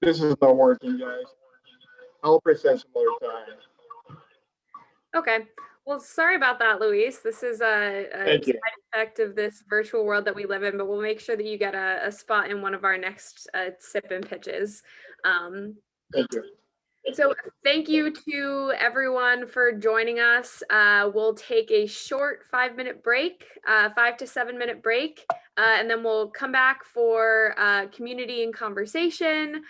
This is not working, guys. I'll present some other time. Okay. Well, sorry about that, Luis. This is a Thank you. side effect of this virtual world that we live in, but we'll make sure that you get a spot in one of our next sip and pitches. Thank you. So thank you to everyone for joining us. We'll take a short 5-minute break, 5 to 7 minute break, and then we'll come back for community and conversation.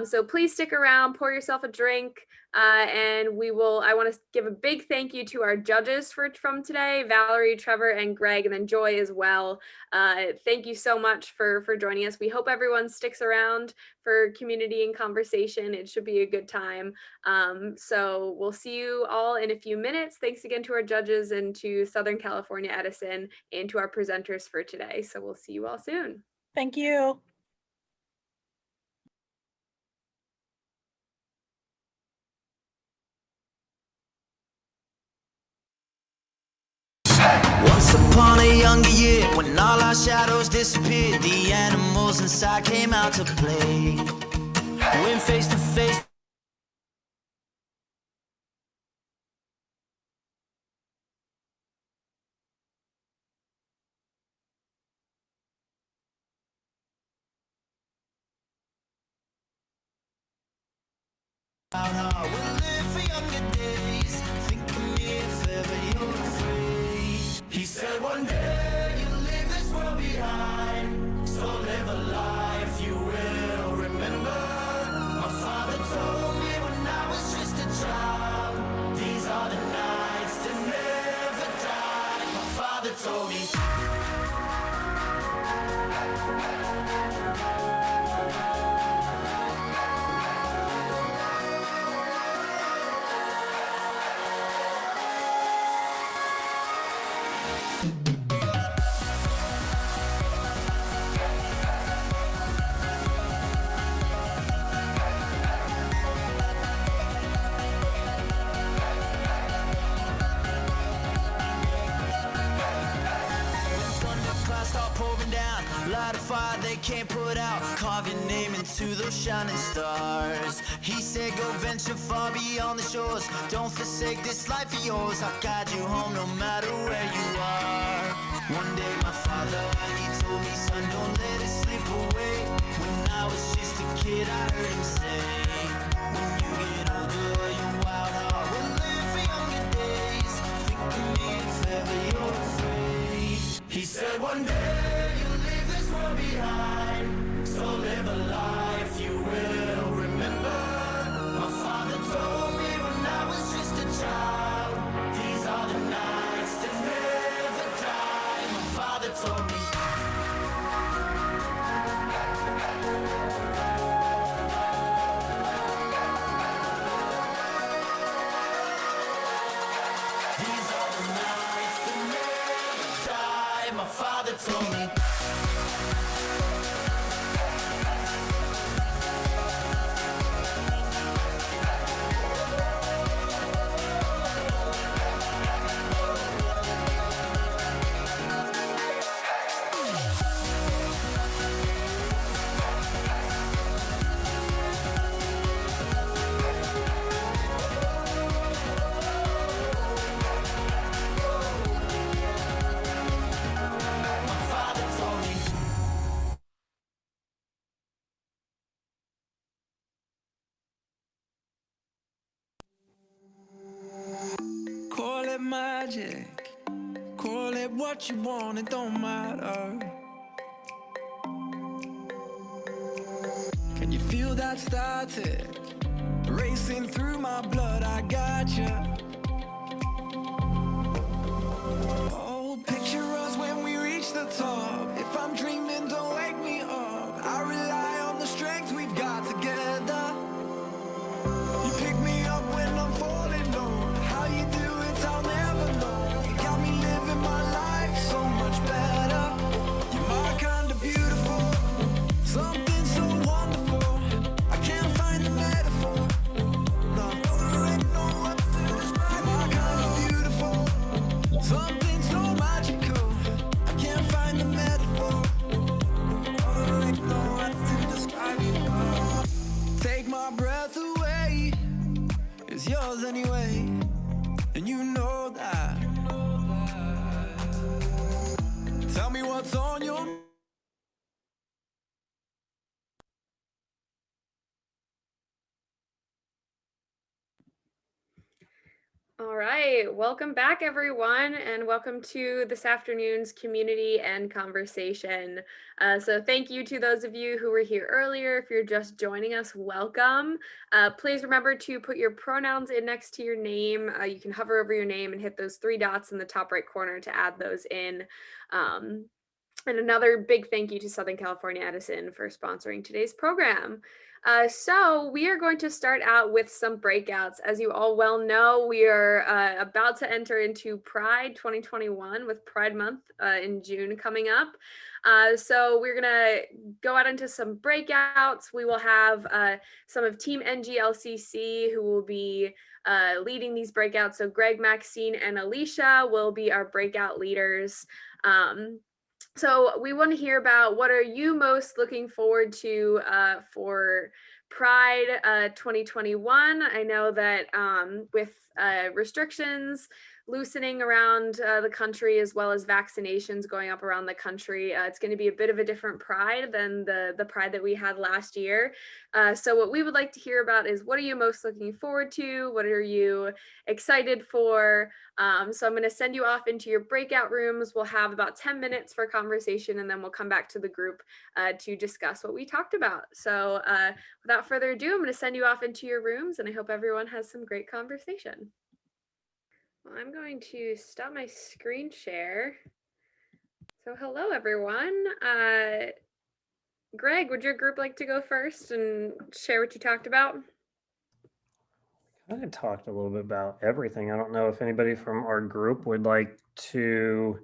So please stick around, pour yourself a drink, And I want to give a big thank you to our judges from today, Valerie, Trevor, and Greg, and then Joy as well. Thank you so much for joining us. We hope everyone sticks around for community and conversation. It should be a good time. So we'll see you all in a few minutes. Thanks again to our judges and to Southern California Edison and to our presenters for today. So we'll see you all soon. Thank you. Once upon a younger year, when all our shadows disappeared, the animals inside came out to play. Went face to face. We'll live for younger days. Think of me if ever you're afraid. He said one day you'll leave this world behind, so live a life you will remember. My father told me when I was just a child, these are the nights that never die. My father told me. Start pouring down, light a fire they can't put out, carve your name into those shining stars. He said go venture far beyond the shores, don't forsake this life of yours, I'll guide you home no matter where you are. One day my father, he told me, son, don't let it slip away. When I was just a kid I heard him say, when you get older your wild heart will live for younger days. Think of me if ever you're afraid. He said one day you'll leave this world behind, so live a life you will remember. My father told me when I was just a child, these are the nights that never die. My father told me. These are the nights that never die. My father told me. My father told me. Call it magic, call it what you want, it don't matter. Can you feel that static racing through my blood? I got you. Oh, picture us when we reach the top. If I'm dreaming, don't wake me up. I rely on the strength we've got together. You pick me up when I'm falling low. How you do it, I'll never know. You got me living my life so much better. You're my kind of beautiful, something so wonderful. I can't find the metaphor. No, there ain't no words to describe. My kind of beautiful, something so magical. I can't find the metaphor. Oh, there ain't no words to describe you. Take my breath away. It's yours anyway, and you know that. Tell me what's on your All right, welcome back everyone, and welcome to this afternoon's community and conversation. So thank you to those of you who were here earlier. If you're just joining us, welcome. Please remember to put your pronouns in next to your name. You can hover over your name and hit those 3 dots in the top right corner to add those in. And another big thank you to Southern California Edison for sponsoring today's program. So we are going to start out with some breakouts. As you all well know, we are about to enter into Pride 2021 with Pride Month in June coming up. So we're gonna go out into some breakouts. We will have some of Team NGLCC who will be leading these breakouts. So Greg, Maxine, and Alicia will be our breakout leaders. So we want to hear about what are you most looking forward to for Pride 2021. I know that with restrictions loosening around the country, as well as vaccinations going up around the country, it's going to be a bit of a different Pride than the Pride that we had last year. So what we would like to hear about is, what are you most looking forward to? What are you excited for? So I'm going to send you off into your breakout rooms. We'll have about 10 minutes for conversation, and then we'll come back to the group to discuss what we talked about. So without further ado, I'm going to send you off into your rooms, and I hope everyone has some great conversation. Well, I'm going to stop my screen share. So hello, everyone. Greg, would your group like to go first and share what you talked about? I talked a little bit about everything. I don't know if anybody from our group would like to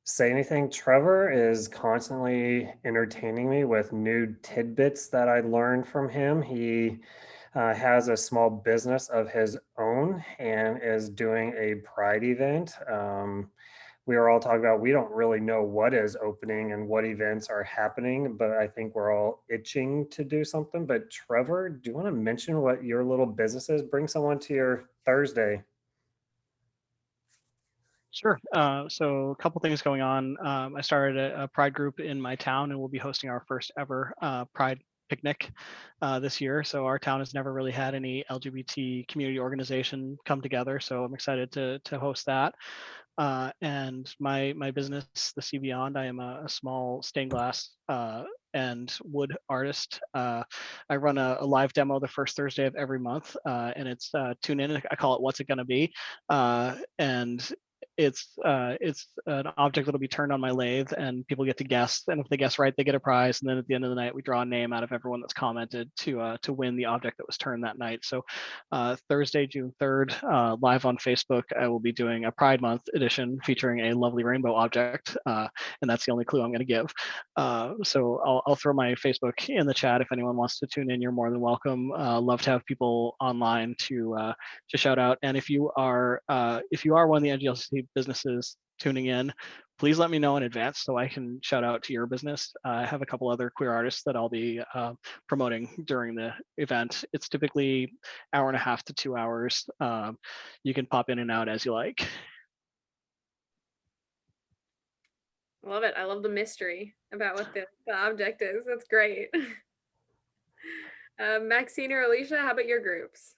say anything. Trevor is constantly entertaining me with new tidbits that I learned from him. He has a small business of his own and is doing a Pride event. We were all talking about, we don't really know what is opening and what events are happening, but I think we're all itching to do something. But Trevor, do you want to mention what your little business is? Bring someone to your Thursday. Sure. So a couple things going on. I started a Pride group in my town, and we'll be hosting our first ever Pride picnic this year. So our town has never really had any LGBT community organization come together. So I'm excited to host that. And my business, the Sea Beyond, I am a small stained glass and wood artist. I run a live demo the first Thursday of every month, and it's tune in. I call it "What's It Gonna Be," and it's an object that'll be turned on my lathe, and people get to guess, and if they guess right, they get a prize. And then at the end of the night, we draw a name out of everyone that's commented to win the object that was turned that night. So Thursday, June 3rd, live on Facebook, I will be doing a Pride Month edition featuring a lovely rainbow object, and that's the only clue I'm going to give. So I'll throw my Facebook in the chat. If anyone wants to tune in, you're more than welcome. Love to have people online to shout out. And if you are one of the NGLCC businesses tuning in, please let me know in advance so I can shout out to your business. I have a couple other queer artists that I'll be promoting during the event. It's typically 1.5 to 2 hours. You can pop in and out as you like. Love it. I love the mystery about what the object is. That's great. Maxine or Alicia, how about your groups?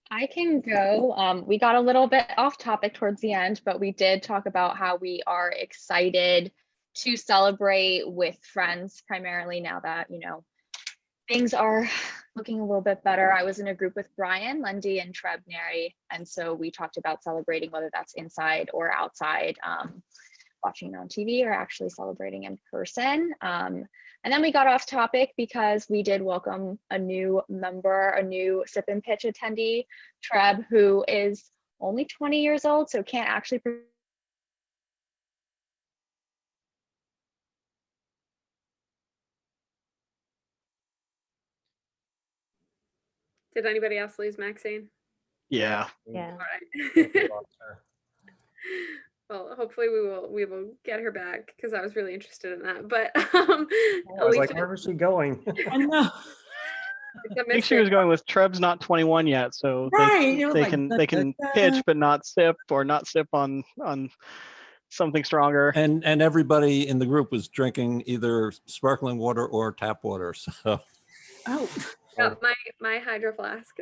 I can go. We got a little bit off topic towards the end, but we did talk about how we are excited to celebrate with friends, primarily now that, things are looking a little bit better. I was in a group with Brian, Lundy, and Treb Neri, and so we talked about celebrating, whether that's inside or outside, watching on TV or actually celebrating in person. And then we got off topic because we did welcome a new member, a new Sip and Pitch attendee, Treb, who is only 20 years old, so can't actually. Did anybody else lose Maxine? Yeah. Yeah. All right. Well, hopefully we will get her back, because I was really interested in that. But I was like, where was she going? I know. I think she was going with Treb's not 21 yet, so Right. they can pitch but not sip, or not sip on something stronger. And everybody in the group was drinking either sparkling water or tap water. So my hydro flask.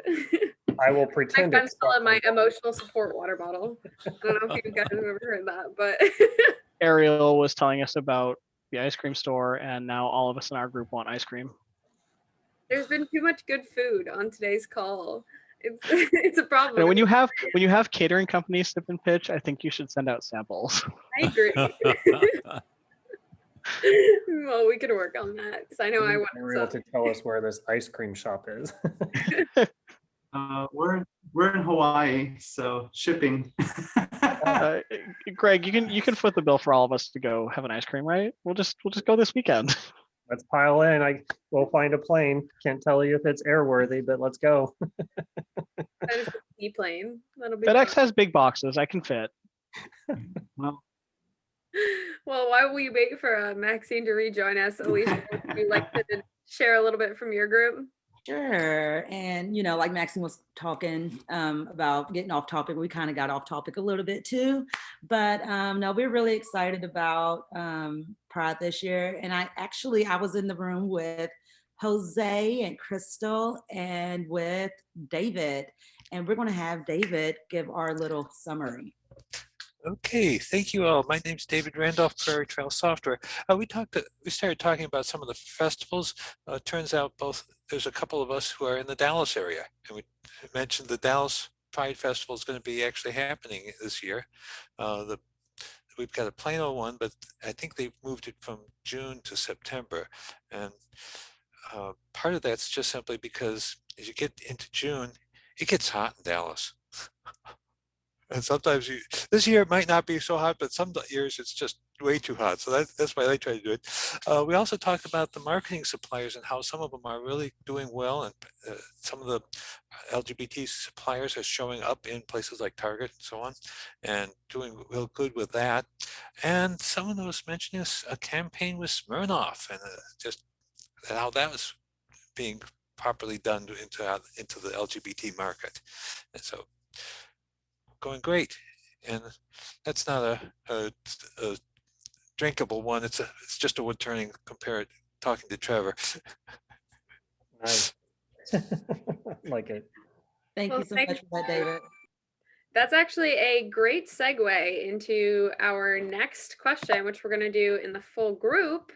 I will My pretend friends it's call it my sparkling water. emotional support water bottle. I don't know if you guys have ever heard that, but Ariel was telling us about the ice cream store, and now all of us in our group want ice cream. there's been too much good food on today's call. It's it's a problem. And when you have catering companies sip and pitch, I think you should send out samples. I agree. Well, we could work on that because I know We I need want Ariel some. to tell us where this ice cream shop is. We're in Hawaii, so shipping. Greg, you can foot the bill for all of us to go have an ice cream, right? We'll just go this weekend. Let's pile in. We'll find a plane. Can't tell you if it's airworthy, but let's go. That is a seaplane. That'll be FedEx fun. has big boxes. I can fit. Well, Well, while we wait for Maxine to rejoin us, Alicia, would you like to share a little bit from your group? Sure. And, like Maxine was talking about getting off topic, we kind of got off topic a little bit too. But no, we're really excited about Pride this year. And I was in the room with Jose and Crystal and with David. And we're going to have David give our little summary. Okay, thank you all. My name's David Randolph, Prairie Trail Software. We started talking about some of the festivals. Turns out there's a couple of us who are in the Dallas area, and we mentioned the Dallas Pride Festival is going to be actually happening this year. We've got a Plano one, but I think they've moved it from June to September, and part of that's just simply because as you get into June, it gets hot in Dallas. And sometimes this year it might not be so hot, but some years it's just way too hot. So that's why they try to do it. We also talked about the marketing suppliers and how some of them are really doing well. And some of the LGBT suppliers are showing up in places like Target and so on and doing real good with that. And someone was mentioning a campaign with Smirnoff and just how that was being properly done into the LGBT market. And so going great, and that's not a drinkable one. It's just a wood turning compared talking to Trevor. Nice. Like it. Thank you so much for that, David. That's actually a great segue into our next question, which we're going to do in the full group,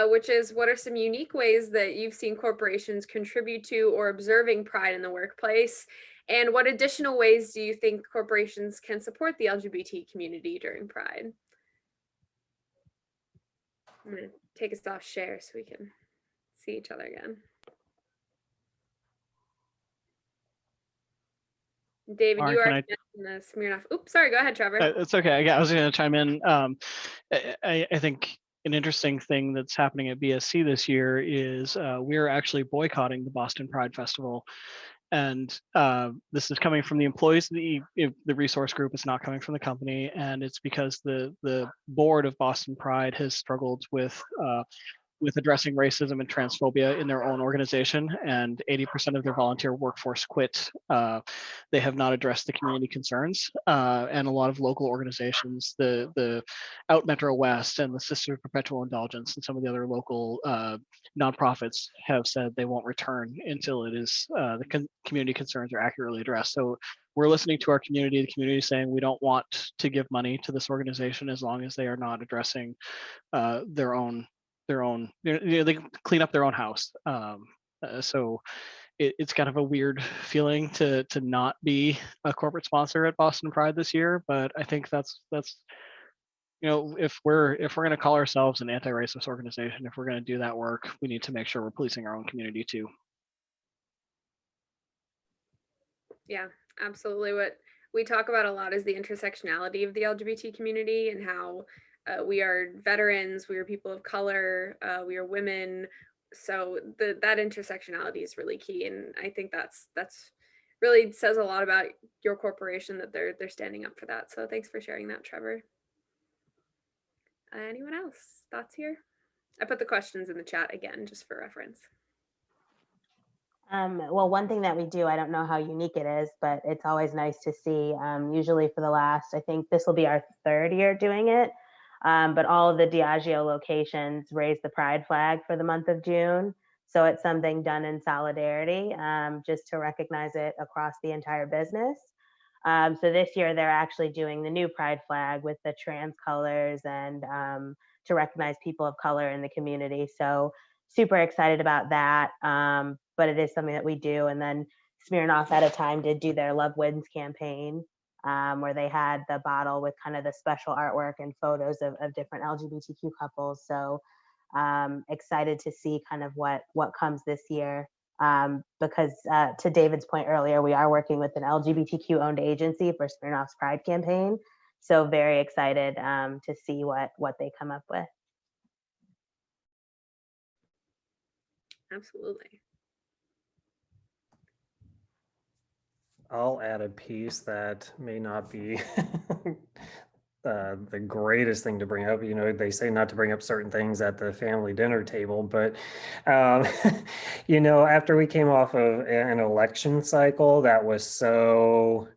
which is what are some unique ways that you've seen corporations contribute to or observing Pride in the workplace? And what additional ways do you think corporations can support the LGBT community during Pride? I'm going to take us off share so we can see each other again. David, Lauren, you can are in the Smirnoff. Oops, sorry, go ahead, Trevor. It's okay. I was going to chime in. I think an interesting thing that's happening at BSC this year is we're actually boycotting the Boston Pride Festival. And this is coming from the employees of the resource group. It's not coming from the company, and it's because the board of Boston Pride has struggled with addressing racism and transphobia in their own organization, and 80% of their volunteer workforce quit. They have not addressed the community concerns, and a lot of local organizations, the Out Metro West and the Sisters of Perpetual Indulgence and some of the other local nonprofits have said they won't return until it is the community concerns are accurately addressed. So we're listening to our community, the community saying we don't want to give money to this organization as long as they are not addressing their own, they clean up their own house. So it's kind of a weird feeling to not be a corporate sponsor at Boston Pride this year, but I think that's if we're going to call ourselves an anti-racist organization, if we're going to do that work, we need to make sure we're policing our own community too. Yeah, absolutely. What we talk about a lot is the intersectionality of the LGBT community and how we are veterans, we are people of color, we are women. So that intersectionality is really key, and I think that's really says a lot about your corporation that they're standing up for that. So thanks for sharing that, Trevor. Anyone else? Thoughts here? I put the questions in the chat again, just for reference. Well, one thing that we do, I don't know how unique it is, but it's always nice to see, usually for the last, I think this will be our 3rd year doing it, but all of the Diageo locations raise the pride flag for the month of June. So it's something done in solidarity, just to recognize it across the entire business. So this year they're actually doing the new pride flag with the trans colors and to recognize people of color in the community. So super excited about that. But it is something that we do. And then Smirnoff at a Time did do their Love Wins campaign, where they had the bottle with kind of the special artwork and photos of different LGBTQ couples. So excited to see kind of what comes this year. Because to David's point earlier, we are working with an LGBTQ owned agency for Smirnoff's Pride campaign. So very excited to see what they come up with. Absolutely. I'll add a piece that may not be the greatest thing to bring up. You know, they say not to bring up certain things at the family dinner table, but you know, after we came off of an election cycle that was so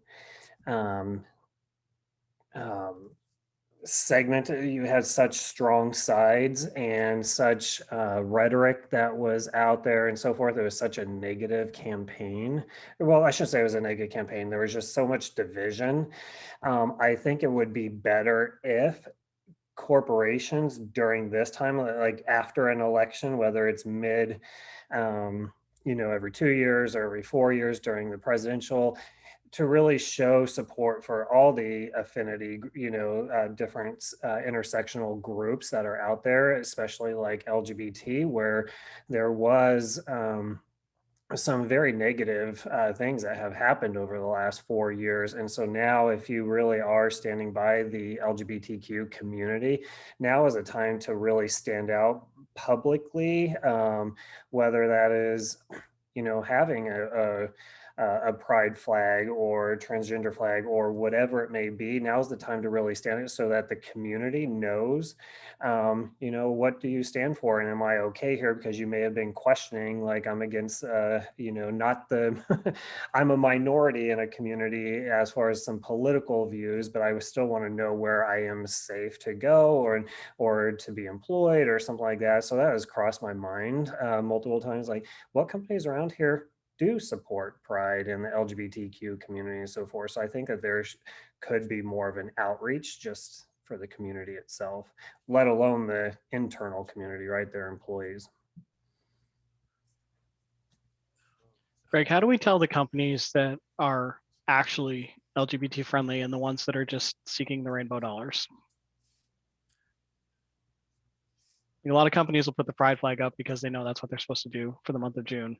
segmented, you had such strong sides and such rhetoric that was out there and so forth. It was such a negative campaign. Well, I should say it was a negative campaign. There was just so much division. I think it would be better if corporations during this time, like after an election, whether it's mid, you know, every 2 years or every 4 years during the presidential, to really show support for all the affinity, you know, different intersectional groups that are out there, especially like LGBT, where there was some very negative things that have happened over the last 4 years. And so now if you really are standing by the LGBTQ community, now is a time to really stand out publicly, whether that is, you know, having a pride flag or transgender flag or whatever it may be. Now's the time to really stand it so that the community knows, you know, what do you stand for? And am I okay here? Because you may have been questioning, like, I'm against, you know, not the, I'm a minority in a community as far as some political views, but I still want to know where I am safe to go or to be employed or something like that. So that has crossed my mind multiple times, like, what companies around here do support pride in the LGBTQ community and so forth. So I think that there could be more of an outreach just for the community itself, let alone the internal community, right? Their employees. Greg, how do we tell the companies that are actually LGBT friendly and the ones that are just seeking the rainbow dollars? A lot of companies will put the pride flag up because they know that's what they're supposed to do for the month of June.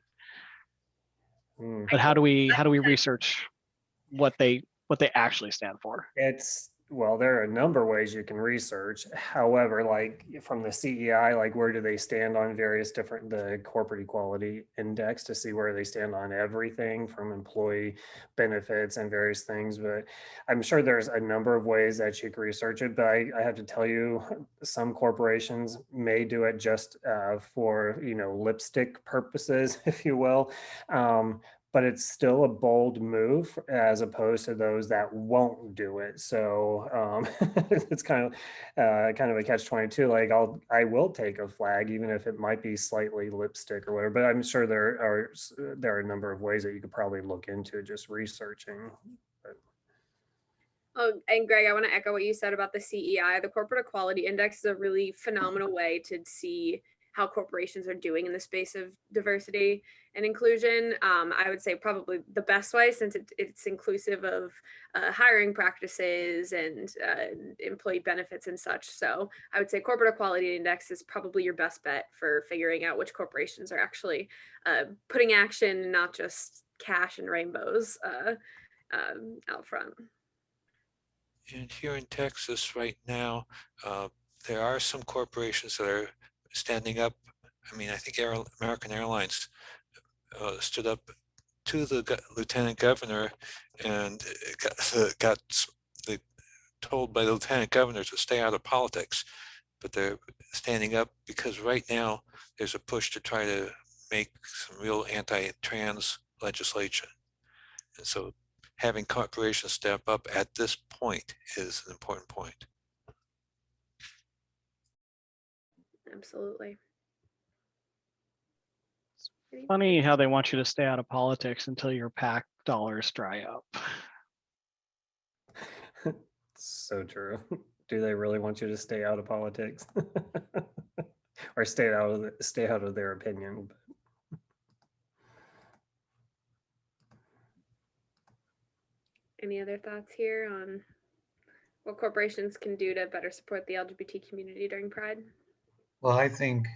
But how do we research what they actually stand for? Well, there are a number of ways you can research. However, like from the CEI, like where do they stand on various different, the corporate equality index, to see where they stand on everything from employee benefits and various things. But I'm sure there's a number of ways that you can research it. But I have to tell you, some corporations may do it just for, you know, lipstick purposes, if you will. But it's still a bold move as opposed to those that won't do it. So it's kind of a catch-22. Like I will take a flag, even if it might be slightly lipstick or whatever. But I'm sure there are a number of ways that you could probably look into just researching. Oh, and Greg, I want to echo what you said about the CEI. The Corporate Equality Index is a really phenomenal way to see how corporations are doing in the space of diversity and inclusion. I would say probably the best way, since it's inclusive of hiring practices and employee benefits and such. So I would say Corporate Equality Index is probably your best bet for figuring out which corporations are actually putting action, not just cash and rainbows out front. And here in Texas right now, there are some corporations that are standing up. I mean, I think American Airlines stood up to the lieutenant governor and got told by the lieutenant governor to stay out of politics. But they're standing up because right now there's a push to try to make some real anti-trans legislation. And so having corporations step up at this point is an important point. Absolutely. Funny how they want you to stay out of politics until your PAC dollars dry up. So true. Do they really want you to stay out of politics? Or stay out of their opinion? Any other thoughts here on what corporations can do to better support the LGBT community during Pride? Well, I think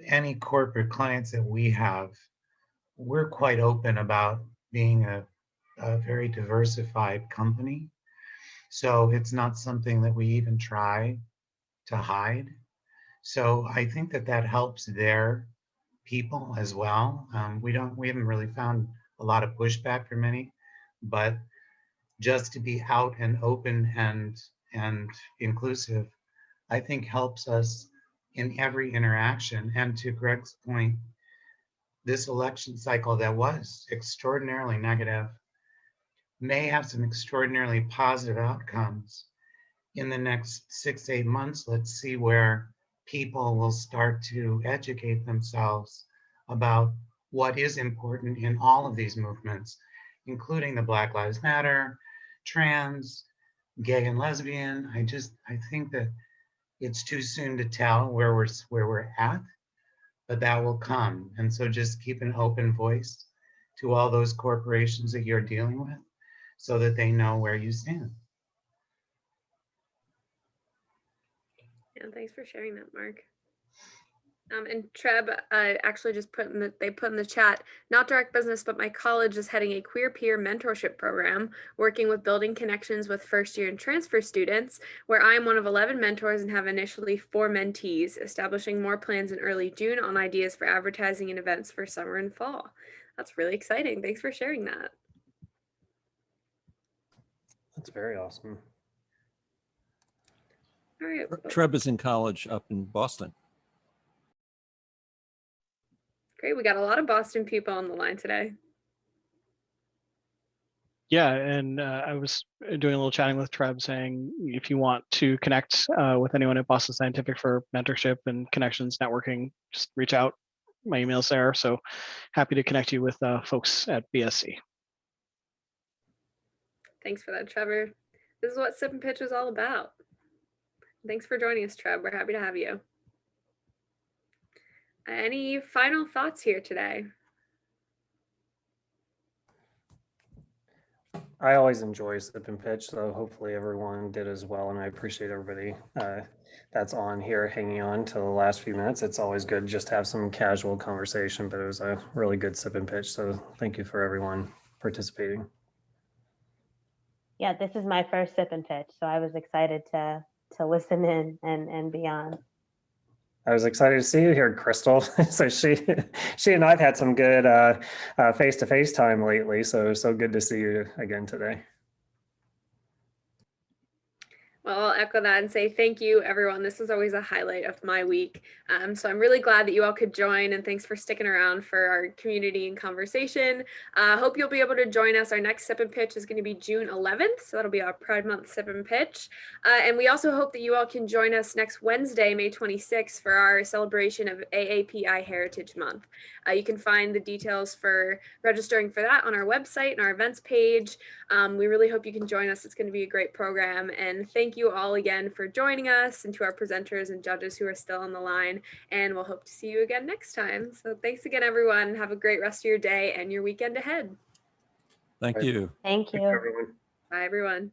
any corporate clients that we have, we're quite open about being a very diversified company. So it's not something that we even try to hide. So I think that that helps their people as well. We haven't really found a lot of pushback from any, but just to be out and open and inclusive, I think helps us in every interaction. And to Greg's point, this election cycle that was extraordinarily negative may have some extraordinarily positive outcomes in the next 6 to 8 months. Let's see where people will start to educate themselves about what is important in all of these movements, including the Black Lives Matter, trans, gay and lesbian. I think that it's too soon to tell where we're at, but that will come. And so just keep an open voice to all those corporations that you're dealing with so that they know where you stand. Yeah, thanks for sharing that, Mark. And Treb actually just put in the chat, not direct business, but my college is heading a queer peer mentorship program, working with building connections with first year and transfer students, where I am one of 11 mentors and have initially 4 mentees, establishing more plans in early June on ideas for advertising and events for summer and fall. That's really exciting. Thanks for sharing that. That's very awesome. All right. Treb is in college up in Boston. Great. We got a lot of Boston people on the line today. Yeah, and I was doing a little chatting with Treb saying if you want to connect with anyone at Boston Scientific for mentorship and connections, networking, just reach out. My email's there. So happy to connect you with folks at BSC. Thanks for that, Trevor. This is what Sip and Pitch is all about. Thanks for joining us, Treb. We're happy to have you. Any final thoughts here today? I always enjoy Sip and Pitch, so hopefully everyone did as well. And I appreciate everybody that's on here hanging on till the last few minutes. It's always good just to have some casual conversation, but it was a really good Sip and Pitch. So thank you for everyone participating. Yeah, this is my first Sip and Pitch, so I was excited to listen in and be on. I was excited to see you here, Crystal. So she and I've had some good face-to-face time lately. So good to see you again today. Well, I'll echo that and say thank you, everyone. This is always a highlight of my week. So I'm really glad that you all could join, and thanks for sticking around for our community and conversation. Hope you'll be able to join us. Our next Sip and Pitch is going to be June 11th, so that'll be our Pride Month Sip and Pitch. And we also hope that you all can join us next Wednesday, May 26th, for our celebration of AAPI Heritage Month. You can find the details for registering for that on our website and our events page. We really hope you can join us. It's going to be a great program, and thank you all again for joining us, and to our presenters and judges who are still on the line, and we'll hope to see you again next time. So thanks again, everyone. Have a great rest of your day and your weekend ahead. Thank you. Thank you. Thanks, everyone. Bye, everyone.